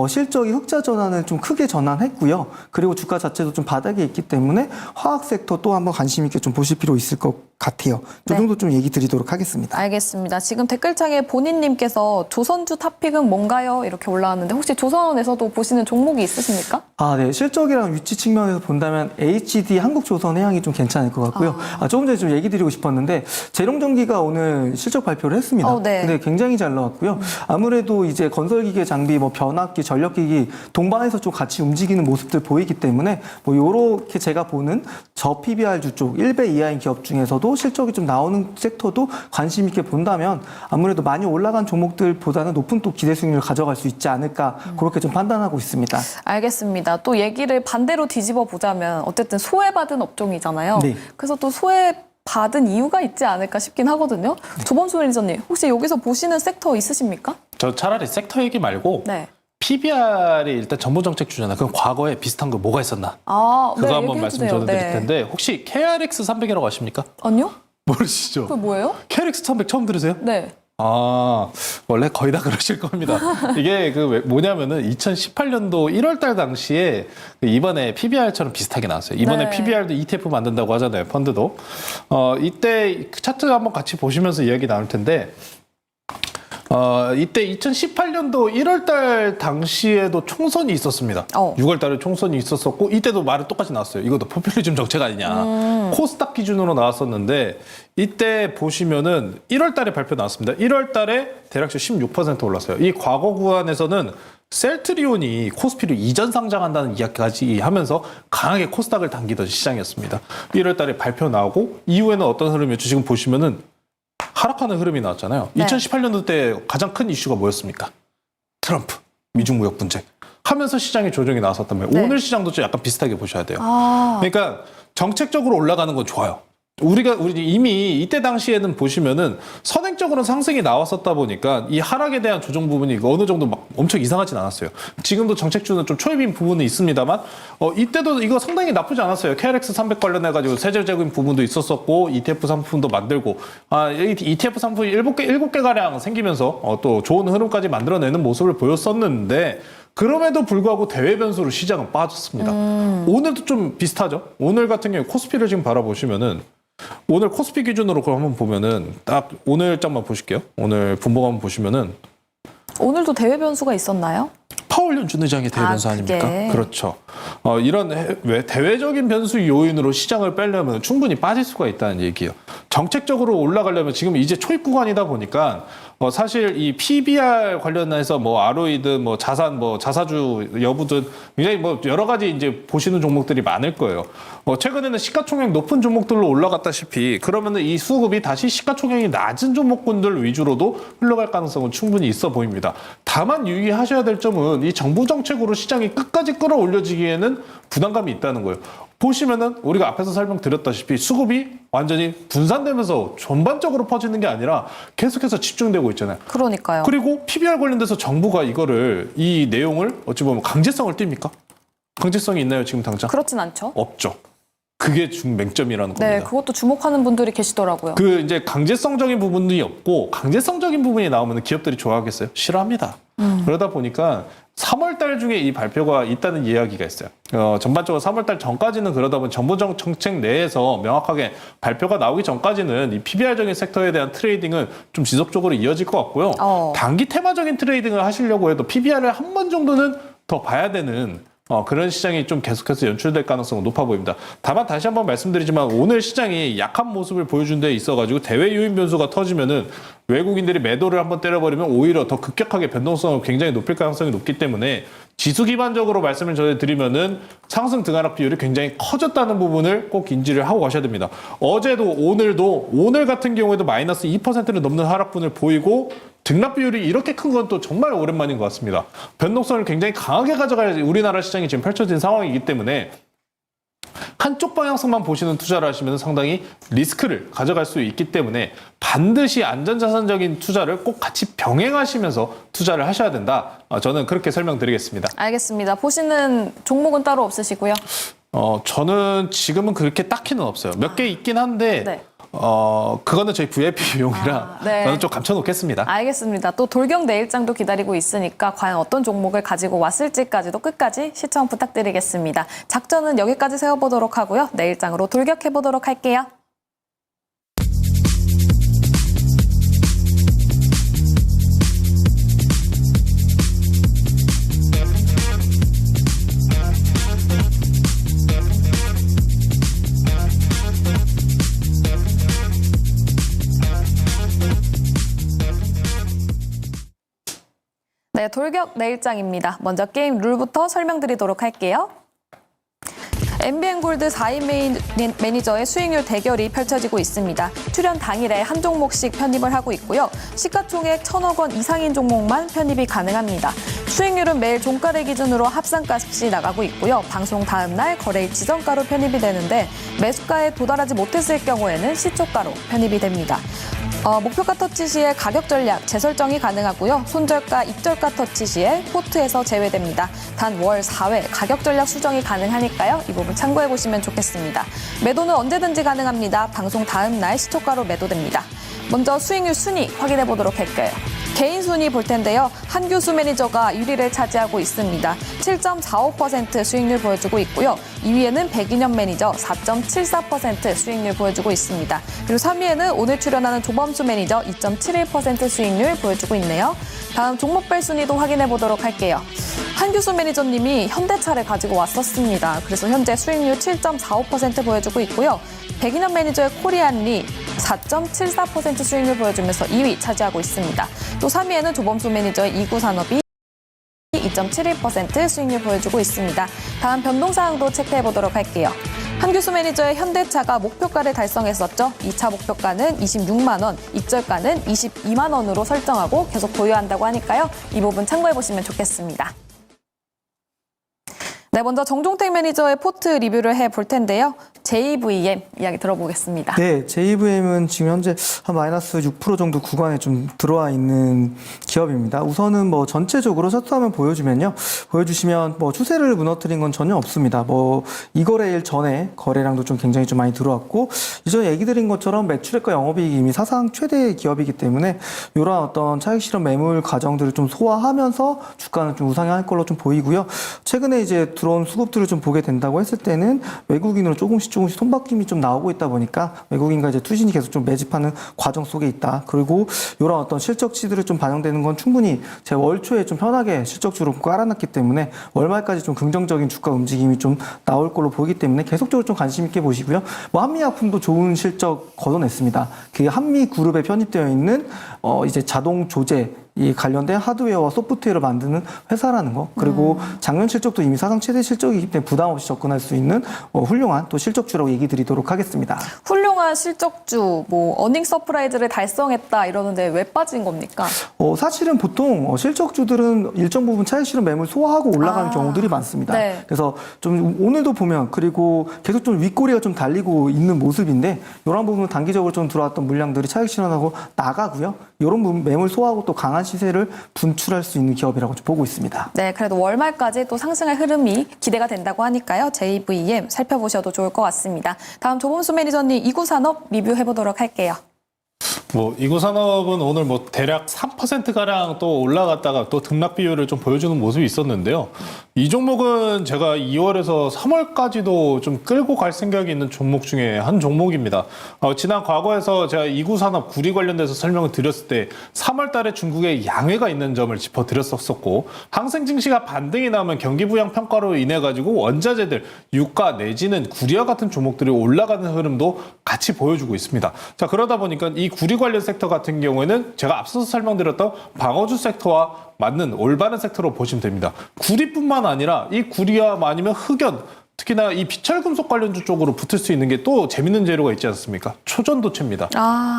실적이 흑자 전환을 좀 크게 전환했고요. 그리고 주가 자체도 좀 바닥에 있기 때문에 화학 섹터 또 한번 관심 있게 좀 보실 필요 있을 것 같아요. 이 정도 좀 얘기 드리도록 하겠습니다. 알겠습니다. 지금 댓글창에 본인님께서 조선주 탑픽은 뭔가요? 이렇게 올라왔는데 혹시 조선에서도 보시는 종목이 있으십니까? 네. 실적이랑 위치 측면에서 본다면 HD 한국조선해양이 좀 괜찮을 것 같고요. 조금 전에 좀 얘기 드리고 싶었는데 재룡전기가 오늘 실적 발표를 했습니다. 네. 근데 굉장히 잘 나왔고요. 아무래도 이제 건설기계 장비, 뭐 변압기, 전력기기 동반해서 좀 같이 움직이는 모습들 보이기 때문에 뭐 요렇게 제가 보는 저 PBR주 쪽 1배 이하인 기업 중에서도 실적이 좀 나오는 섹터도 관심 있게 본다면 아무래도 많이 올라간 종목들보다는 높은 또 기대 수익률을 가져갈 수 있지 않을까 그렇게 좀 판단하고 있습니다. 알겠습니다. 또 얘기를 반대로 뒤집어 보자면 어쨌든 소외받은 업종이잖아요. 네. 그래서 또 소외받은 이유가 있지 않을까 싶긴 하거든요. 조범수 매니저님 혹시 여기서 보시는 섹터 있으십니까? 저 차라리 섹터 얘기 말고 네. PBR이 일단 정부 정책 주잖아. 그럼 과거에 비슷한 거 뭐가 있었나? 그거 한번 말씀 좀 드릴 텐데 혹시 KRX 300이라고 아십니까? 아니요? 모르시죠? 그게 뭐예요? KRX 300 처음 들으세요? 네. 원래 거의 다 그러실 겁니다. 이게 뭐냐면은 2018년도 1월 달 당시에 이번에 PBR처럼 비슷하게 나왔어요. 이번에 네. PBR도 ETF 만든다고 하잖아요. 펀드도. 이때 차트 한번 같이 보시면서 이야기 나눌 텐데 이때 2018년도 1월 달 당시에도 총선이 있었습니다. 6월 달에 총선이 있었었고 이때도 말은 똑같이 나왔어요. 이것도 포퓰리즘 정책 아니냐. 코스닥 기준으로 나왔었는데 이때 보시면은 1월 달에 발표 나왔습니다. 1월 달에 대략적 16% 올랐어요. 이 과거 구간에서는 셀트리온이 코스피를 이전 상장한다는 이야기까지 하면서 강하게 코스닥을 당기던 시장이었습니다. 1월 달에 발표 나오고 이후에는 어떤 흐름이었죠? 지금 보시면은 하락하는 흐름이 나왔잖아요. 네. 2018년도 때 가장 큰 이슈가 뭐였습니까? 트럼프, 미중 무역 분쟁 하면서 시장에 조정이 나왔었단 말이에요. 네. 오늘 시장도 좀 약간 비슷하게 보셔야 돼요. 그러니까 정책적으로 올라가는 건 좋아요. 우리 이미 이때 당시에는 보시면은 선행적으로 상승이 나왔었다 보니까 이 하락에 대한 조정 부분이 어느 정도 막 엄청 이상하진 않았어요. 지금도 정책주는 좀 초입인 부분은 있습니다만 이때도 이거 상당히 나쁘지 않았어요. KRX 300 관련해가지고 세제적인 부분도 있었었고 ETF 상품도 만들고 ETF 상품이 7개 가량 생기면서 또 좋은 흐름까지 만들어내는 모습을 보였었는데 그럼에도 불구하고 대외 변수로 시장은 빠졌습니다. 오늘도 좀 비슷하죠. 오늘 같은 경우에 코스피를 지금 바라보시면은 오늘 코스피 기준으로 그럼 한번 보면은 딱 오늘장만 보실게요. 오늘 분봉 한번 보시면은 오늘도 대외 변수가 있었나요? 파월 연준 의장의 대외 변수 아닙니까? 그게. 그렇죠. 이런 대외적인 변수 요인으로 시장을 빼려면 충분히 빠질 수가 있다는 얘기예요. 정책적으로 올라가려면 지금 이제 초입 구간이다 보니까 사실 이 PBR 관련해서 뭐 ROE든 뭐 자산, 뭐 자사주 여부든 굉장히 뭐 여러 가지 이제 보시는 종목들이 많을 거예요. 최근에는 시가총액 높은 종목들로 올라갔다시피 그러면은 이 수급이 다시 시가총액이 낮은 종목군들 위주로도 흘러갈 가능성은 충분히 있어 보입니다. 다만 유의하셔야 될 점은 이 정부 정책으로 시장이 끝까지 끌어올려지기에는 부담감이 있다는 거예요. 보시면은 우리가 앞에서 설명드렸다시피 수급이 완전히 분산되면서 전반적으로 퍼지는 게 아니라 계속해서 집중되고 있잖아요. 그러니까요. 그리고 PBR 관련돼서 정부가 이 내용을 어찌 보면 강제성을 띱니까? 강제성이 있나요, 지금 당장? 그렇진 않죠. 없죠. 그게 맹점이라는 겁니다. 네, 그것도 주목하는 분들이 계시더라고요. 이제 강제성적인 부분이 없고 강제성적인 부분이 나오면 기업들이 좋아하겠어요? 싫어합니다. 그러다 보니까 3월 달 중에 이 발표가 있다는 이야기가 있어요. 전반적으로 3월 달 전까지는 그러다 보니 정부 정책 내에서 명확하게 발표가 나오기 전까지는 이 PBR적인 섹터에 대한 트레이딩은 좀 지속적으로 이어질 것 같고요. 단기 테마적인 트레이딩을 하시려고 해도 PBR을 한 번 정도는 더 봐야 되는 그런 시장이 좀 계속해서 연출될 가능성은 높아 보입니다. 다만 다시 한번 말씀드리지만 오늘 시장이 약한 모습을 보여준 데 있어가지고 대외 요인 변수가 터지면은 외국인들이 매도를 한번 때려버리면 오히려 더 급격하게 변동성을 굉장히 높일 가능성이 높기 때문에 지수 기반적으로 말씀을 전해드리면은 상승 등하락 비율이 굉장히 커졌다는 부분을 꼭 인지를 하고 가셔야 됩니다. 어제도 오늘도 오늘 같은 경우에도 마이너스 2%를 넘는 하락분을 보이고 등락 비율이 이렇게 큰 건 또 정말 오랜만인 것 같습니다. 변동성을 굉장히 강하게 가져갈 우리나라 시장이 지금 펼쳐진 상황이기 때문에 한쪽 방향성만 보시는 투자를 하시면 상당히 리스크를 가져갈 수 있기 때문에 반드시 안전자산적인 투자를 꼭 같이 병행하시면서 투자를 하셔야 된다. 저는 그렇게 설명드리겠습니다. 알겠습니다. 보시는 종목은 따로 없으시고요. 저는 지금은 그렇게 딱히는 없어요. 몇 개 있긴 한데 네. 그거는 저희 VIP용이라 네. 저는 좀 감춰놓겠습니다. 알겠습니다. 또 돌격 내일장도 기다리고 있으니까 과연 어떤 종목을 가지고 왔을지까지도 끝까지 시청 부탁드리겠습니다. 작전은 여기까지 세워보도록 하고요. 내일장으로 돌격해보도록 할게요. 네, 돌격 내일장입니다. 먼저 게임 룰부터 설명드리도록 할게요. MBN골드 4인 매니저의 수익률 대결이 펼쳐지고 있습니다. 출연 당일에 한 종목씩 편입을 하고 있고요. 시가총액 1,000억 원 이상인 종목만 편입이 가능합니다. 수익률은 매일 종가를 기준으로 합산값이 나가고 있고요. 방송 다음 날 거래일 지정가로 편입이 되는데 매수가에 도달하지 못했을 경우에는 시초가로 편입이 됩니다. 목표가 터치 시에 가격 전략 재설정이 가능하고요. 손절가, 입절가 터치 시에 포트에서 제외됩니다. 단 월 4회 가격 전략 수정이 가능하니까요. 이 부분 참고해 보시면 좋겠습니다. 매도는 언제든지 가능합니다. 방송 다음 날 시초가로 매도됩니다. 먼저 수익률 순위 확인해 보도록 할게요. 개인 순위 볼 텐데요. 한규수 매니저가 1위를 차지하고 있습니다. 7.45% 수익률 보여주고 있고요. 2위에는 백인현 매니저 4.74% 수익률 보여주고 있습니다. 그리고 3위에는 오늘 출연하는 조범수 매니저 2.71% 수익률 보여주고 있네요. 다음 종목별 순위도 확인해 보도록 할게요. 한규수 매니저님이 현대차를 가지고 왔었습니다. 그래서 현재 수익률 7.45% 보여주고 있고요. 백인현 매니저의 코리안리 4.74% 수익률 보여주면서 2위 차지하고 있습니다. 또 3위에는 조범수 매니저의 이구산업이 2.71% 수익률 보여주고 있습니다. 다음 변동사항도 체크해 보도록 할게요. 한규수 매니저의 현대차가 목표가를 달성했었죠. 2차 목표가는 26만 원, 입절가는 22만 원으로 설정하고 계속 보유한다고 하니까요. 이 부분 참고해 보시면 좋겠습니다. 네, 먼저 정종택 매니저의 포트 리뷰를 해볼 텐데요. JVM 이야기 들어보겠습니다. 네, JVM은 지금 현재 한 마이너스 6% 정도 구간에 좀 들어와 있는 기업입니다. 우선은 뭐 전체적으로 차트화면 보여주시면 뭐 추세를 무너뜨린 건 전혀 없습니다. 뭐 이 거래일 전에 거래량도 좀 굉장히 좀 많이 들어왔고 이전에 얘기 드린 것처럼 매출액과 영업이익이 이미 사상 최대 기업이기 때문에 이런 어떤 차익 실현 매물 과정들을 좀 소화하면서 주가는 좀 우상향할 걸로 좀 보이고요. 최근에 이제 들어온 수급들을 좀 보게 된다고 했을 때는 외국인으로 조금씩 손바뀜이 좀 나오고 있다 보니까 외국인과 이제 투신이 계속 좀 매집하는 과정 속에 있다. 그리고 이런 어떤 실적치들을 좀 반영되는 건 충분히 제 월초에 좀 편하게 실적주로 깔아놨기 때문에 월말까지 좀 긍정적인 주가 움직임이 좀 나올 걸로 보이기 때문에 계속적으로 좀 관심 있게 보시고요. 뭐 한미약품도 좋은 실적 거둬냈습니다. 그 한미 그룹에 편입되어 있는 이제 자동 조제 이 관련된 하드웨어와 소프트웨어를 만드는 회사라는 거, 그리고 작년 실적도 이미 사상 최대 실적이기 때문에 부담 없이 접근할 수 있는 훌륭한 또 실적주라고 얘기 드리도록 하겠습니다. 훌륭한 실적주, 뭐 어닝 서프라이즈를 달성했다 이러는데 왜 빠진 겁니까? 사실은 보통 실적주들은 일정 부분 차익 실현 매물 소화하고 올라가는 경우들이 많습니다. 네. 그래서 좀 오늘도 보면 그리고 계속 좀 윗꼬리가 좀 달리고 있는 모습인데 이런 부분은 단기적으로 좀 들어왔던 물량들이 차익 실현하고 나가고요. 이런 부분 매물 소화하고 또 강한 시세를 분출할 수 있는 기업이라고 보고 있습니다. 네, 그래도 월말까지 또 상승할 흐름이 기대가 된다고 하니까요. JVM 살펴보셔도 좋을 것 같습니다. 다음 조범수 매니저님 이구산업 리뷰해보도록 할게요. 뭐 이구산업은 오늘 뭐 대략 3%가량 또 올라갔다가 또 등락 비율을 좀 보여주는 모습이 있었는데요. 이 종목은 제가 2월에서 3월까지도 좀 끌고 갈 생각이 있는 종목 중에 한 종목입니다. 지난 과거에서 제가 이구산업 구리 관련돼서 설명을 드렸을 때 3월 달에 중국에 양해가 있는 점을 짚어드렸었고, 항생 증시가 반등이 나오면 경기 부양 평가로 인해 가지고 원자재들 유가 내지는 구리와 같은 종목들이 올라가는 흐름도 같이 보여주고 있습니다. 자, 그러다 보니까 이 구리 관련 섹터 같은 경우에는 제가 앞서서 설명드렸던 방어주 섹터와 맞는 올바른 섹터로 보시면 됩니다. 구리뿐만 아니라 이 구리와 아니면 흑연, 특히나 이 비철금속 관련주 쪽으로 붙을 수 있는 게 또 재밌는 재료가 있지 않습니까? 초전도체입니다.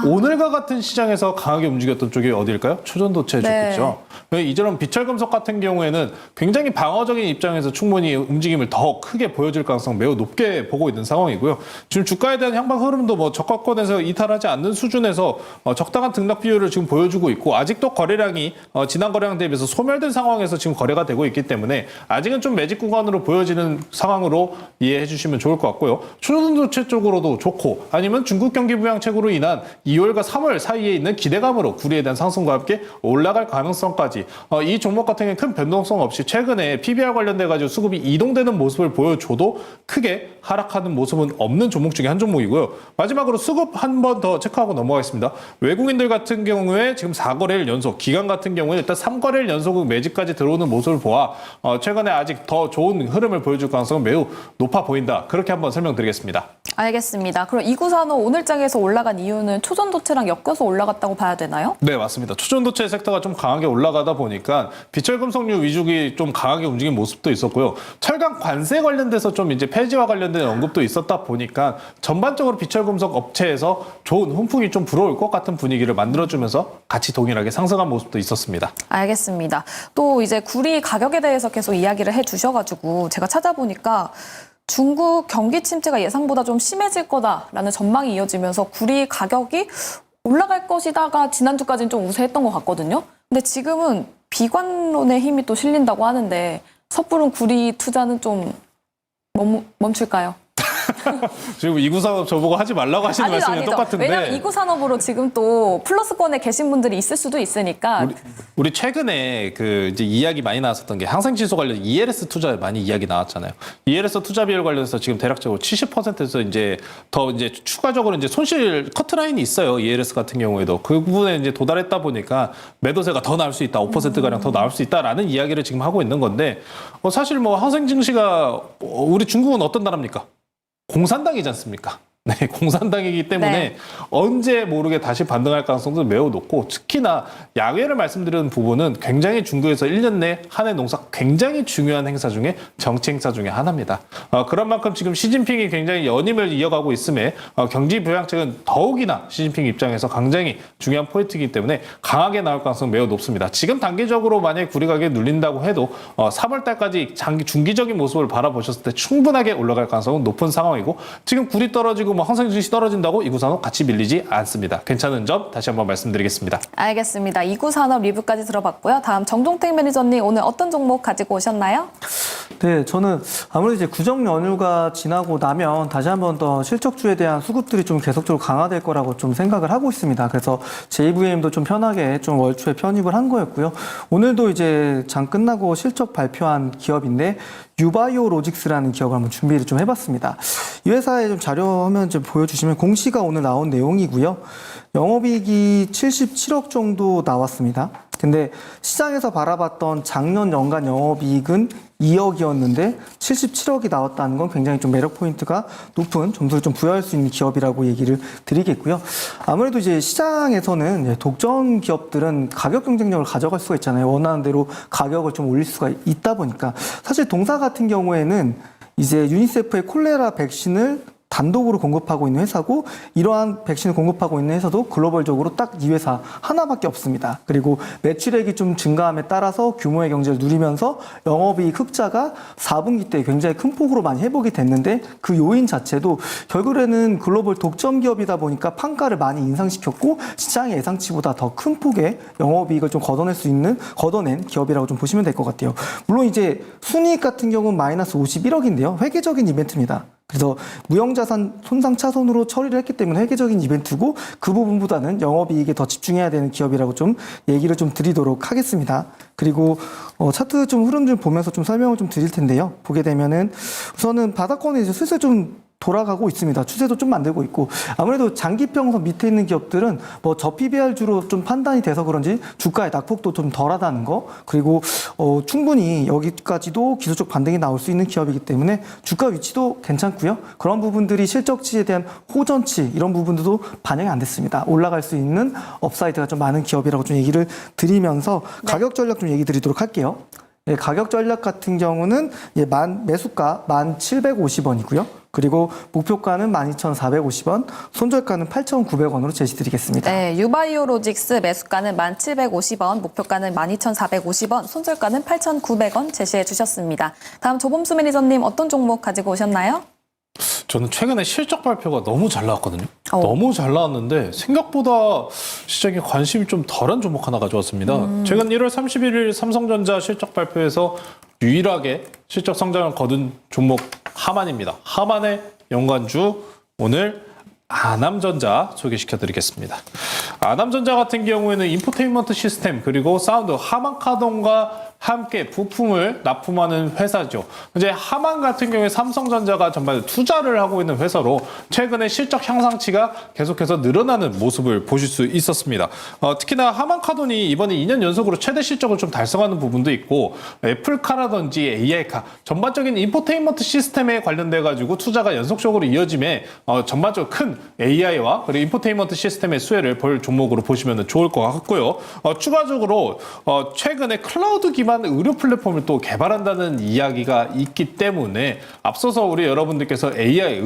오늘과 같은 시장에서 강하게 움직였던 쪽이 어디일까요? 초전도체 쪽이죠. 네. 이처럼 비철금속 같은 경우에는 굉장히 방어적인 입장에서 충분히 움직임을 더 크게 보여줄 가능성 매우 높게 보고 있는 상황이고요. 지금 주가에 대한 향방 흐름도 뭐 저가권에서 이탈하지 않는 수준에서 적당한 등락 비율을 지금 보여주고 있고, 아직도 거래량이 지난 거래량 대비해서 소멸된 상황에서 지금 거래가 되고 있기 때문에 아직은 좀 매집 구간으로 보여지는 상황으로 이해해 주시면 좋을 것 같고요. 초전도체 쪽으로도 좋고, 아니면 중국 경기 부양책으로 인한 2월과 3월 사이에 있는 기대감으로 구리에 대한 상승과 함께 올라갈 가능성까지, 이 종목 같은 경우는 큰 변동성 없이 최근에 PBR 관련돼 가지고 수급이 이동되는 모습을 보여줘도 크게 하락하는 모습은 없는 종목 중에 한 종목이고요. 마지막으로 수급 한 번 더 체크하고 넘어가겠습니다. 외국인들 같은 경우에 지금 4거래일 연속, 기관 같은 경우에 일단 3거래일 연속 매집까지 들어오는 모습을 보아 최근에 아직 더 좋은 흐름을 보여줄 가능성은 매우 높아 보인다. 그렇게 한번 설명드리겠습니다. 알겠습니다. 그럼 이구산업 오늘장에서 올라간 이유는 초전도체랑 엮여서 올라갔다고 봐야 되나요? 네, 맞습니다. 초전도체 섹터가 좀 강하게 올라가다 보니까 비철금속류 위주기 좀 강하게 움직인 모습도 있었고요. 철강 관세 관련돼서 좀 이제 폐지와 관련된 언급도 있었다 보니까 전반적으로 비철금속 업체에서 좋은 훈풍이 좀 불어올 것 같은 분위기를 만들어주면서 같이 동일하게 상승한 모습도 있었습니다. 알겠습니다. 또 이제 구리 가격에 대해서 계속 이야기를 해주셔가지고 제가 찾아보니까 중국 경기 침체가 예상보다 좀 심해질 거다라는 전망이 이어지면서 구리 가격이 올라갈 것이다가 지난주까지는 좀 우세했던 것 같거든요. 근데 지금은 비관론의 힘이 또 실린다고 하는데 섣부른 구리 투자는 좀 멈출까요? 지금 이구산업 저보고 하지 말라고 하시는 말씀이 똑같은데. 왜냐하면 이구산업으로 지금 또 플러스권에 계신 분들이 있을 수도 있으니까. 우리 최근에 그 이제 이야기 많이 나왔었던 게 항생지수 관련 ELS 투자 많이 이야기 나왔잖아요. ELS 투자 비율 관련해서 지금 대략적으로 70%에서 이제 더 이제 추가적으로 이제 손실 커트라인이 있어요. ELS 같은 경우에도 그 부분에 이제 도달했다 보니까 매도세가 더 나올 수 있다, 5%가량 더 나올 수 있다라는 이야기를 지금 하고 있는 건데, 사실 뭐 항생 증시가 우리 중국은 어떤 나라입니까? 공산당이지 않습니까? 네, 공산당이기 때문에 네. 언제 모르게 다시 반등할 가능성도 매우 높고, 특히나 야외를 말씀드리는 부분은 굉장히 중국에서 1년 내 한 해 농사 굉장히 중요한 행사 중에 정치 행사 중에 하나입니다. 그런 만큼 지금 시진핑이 굉장히 연임을 이어가고 있음에 경기 부양책은 더욱이나 시진핑 입장에서 굉장히 중요한 포인트이기 때문에 강하게 나올 가능성은 매우 높습니다. 지금 단기적으로 만약에 구리 가격이 눌린다고 해도 3월 달까지 중기적인 모습을 바라보셨을 때 충분하게 올라갈 가능성은 높은 상황이고, 지금 구리 떨어지고 뭐 항생 증시 떨어진다고 이구산업 같이 밀리지 않습니다. 괜찮은 점 다시 한번 말씀드리겠습니다. 알겠습니다. 이구산업 리뷰까지 들어봤고요. 다음 정종택 매니저님 오늘 어떤 종목 가지고 오셨나요? 네, 저는 아무래도 이제 구정 연휴가 지나고 나면 다시 한번 더 실적주에 대한 수급들이 좀 계속적으로 강화될 거라고 좀 생각을 하고 있습니다. 그래서 JVM도 좀 편하게 좀 월초에 편입을 한 거였고요. 오늘도 이제 장 끝나고 실적 발표한 기업인데 유바이오 로직스라는 기업을 한번 준비를 좀 해봤습니다. 이 회사의 좀 자료 화면 좀 보여주시면 공시가 오늘 나온 내용이고요. 영업이익이 77억 정도 나왔습니다. 근데 시장에서 바라봤던 작년 연간 영업이익은 2억이었는데 77억이 나왔다는 건 굉장히 좀 매력 포인트가 높은 점수를 좀 부여할 수 있는 기업이라고 얘기를 드리겠고요. 아무래도 이제 시장에서는 독점 기업들은 가격 경쟁력을 가져갈 수가 있잖아요. 원하는 대로 가격을 좀 올릴 수가 있다 보니까 사실 동사 같은 경우에는 이제 유니세프의 콜레라 백신을 단독으로 공급하고 있는 회사고 이러한 백신을 공급하고 있는 회사도 글로벌적으로 딱 이 회사 하나밖에 없습니다. 그리고 매출액이 좀 증가함에 따라서 규모의 경제를 누리면서 영업이익 흑자가 4분기 때 굉장히 큰 폭으로 많이 회복이 됐는데 그 요인 자체도 결국에는 글로벌 독점 기업이다 보니까 판가를 많이 인상시켰고 시장의 예상치보다 더 큰 폭의 영업이익을 좀 걷어낸 기업이라고 좀 보시면 될 것 같아요. 물론 이제 순이익 같은 경우는 마이너스 51억인데요. 회계적인 이벤트입니다. 그래서 무형자산 손상차손으로 처리를 했기 때문에 회계적인 이벤트고 그 부분보다는 영업이익에 더 집중해야 되는 기업이라고 좀 얘기를 좀 드리도록 하겠습니다. 그리고 차트 좀 흐름 좀 보면서 좀 설명을 좀 드릴 텐데요. 보게 되면은 우선은 바닥권에 이제 슬슬 좀 돌아가고 있습니다. 추세도 좀 만들고 있고 아무래도 장기평선 밑에 있는 기업들은 뭐 저PBR주로 좀 판단이 돼서 그런지 주가의 낙폭도 좀 덜하다는 거 그리고 충분히 여기까지도 기술적 반등이 나올 수 있는 기업이기 때문에 주가 위치도 괜찮고요. 그런 부분들이 실적치에 대한 호전치 이런 부분들도 반영이 안 됐습니다. 올라갈 수 있는 업사이드가 좀 많은 기업이라고 좀 얘기를 드리면서 가격 전략 좀 얘기 드리도록 할게요. 예, 가격 전략 같은 경우는 매수가 1,750원이고요. 그리고 목표가는 12,450원, 손절가는 8,900원으로 제시드리겠습니다. 네, 유바이오 로직스 매수가는 1,750원, 목표가는 12,450원, 손절가는 8,900원 제시해 주셨습니다. 다음 조범수 매니저님 어떤 종목 가지고 오셨나요? 저는 최근에 실적 발표가 너무 잘 나왔거든요. 너무 잘 나왔는데 생각보다 시장에 관심이 좀 덜한 종목 하나 가져왔습니다. 최근 1월 31일 삼성전자 실적 발표에서 유일하게 실적 성장을 거둔 종목 하만입니다. 하만의 연관주 오늘 아남전자 소개시켜드리겠습니다. 아남전자 같은 경우에는 인포테인먼트 시스템 그리고 사운드 하만카돈과 함께 부품을 납품하는 회사죠. 이제 하만 같은 경우에 삼성전자가 전반 투자를 하고 있는 회사로 최근에 실적 향상치가 계속해서 늘어나는 모습을 보실 수 있었습니다. 특히나 하만카돈이 이번에 2년 연속으로 최대 실적을 좀 달성하는 부분도 있고 애플카라든지 AI카 전반적인 인포테인먼트 시스템에 관련돼 가지고 투자가 연속적으로 이어짐에 전반적으로 큰 AI와 그리고 인포테인먼트 시스템의 수혜를 볼 종목으로 보시면 좋을 것 같고요. 추가적으로 최근에 클라우드 기반 의료 플랫폼을 또 개발한다는 이야기가 있기 때문에 앞서서 우리 여러분들께서 AI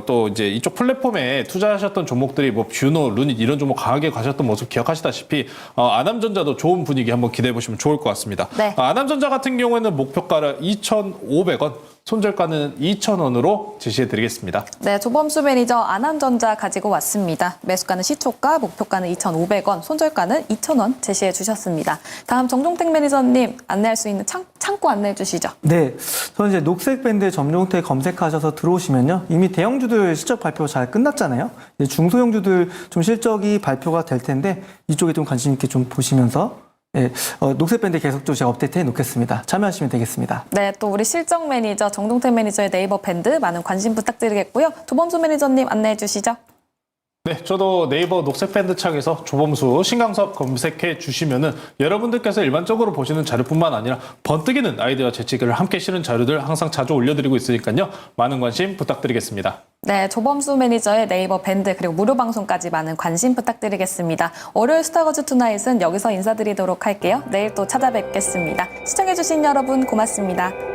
또 이제 이쪽 플랫폼에 투자하셨던 종목들이 뭐 뷰노, 루닛 이런 종목 강하게 가셨던 모습 기억하시다시피 아남전자도 좋은 분위기 한번 기대해 보시면 좋을 것 같습니다. 네. 아남전자 같은 경우에는 목표가를 2,500원, 손절가는 2,000원으로 제시해 드리겠습니다. 네, 조범수 매니저 아남전자 가지고 왔습니다. 매수가는 시초가, 목표가는 2,500원, 손절가는 2,000원 제시해 주셨습니다. 다음 정종택 매니저님 안내할 수 있는 창구 안내해 주시죠. 네, 저는 이제 녹색 밴드에 정종택 검색하셔서 들어오시면요. 이미 대형주들 실적 발표 잘 끝났잖아요. 이제 중소형주들 좀 실적이 발표가 될 텐데 이쪽에 좀 관심 있게 좀 보시면서 녹색 밴드 계속적으로 제가 업데이트해 놓겠습니다. 참여하시면 되겠습니다. 네, 또 우리 실적 매니저 정종택 매니저의 네이버 밴드 많은 관심 부탁드리겠고요. 조범수 매니저님 안내해 주시죠. 네, 저도 네이버 녹색 밴드 창에서 조범수 신강섭 검색해 주시면은 여러분들께서 일반적으로 보시는 자료뿐만 아니라 번뜩이는 아이디어 재치를 함께 실은 자료들 항상 자주 올려드리고 있으니까요. 많은 관심 부탁드리겠습니다. 네, 조범수 매니저의 네이버 밴드 그리고 무료 방송까지 많은 관심 부탁드리겠습니다. 월요일 스타거즈 투나잇은 여기서 인사드리도록 할게요. 내일 또 찾아뵙겠습니다. 시청해주신 여러분 고맙습니다.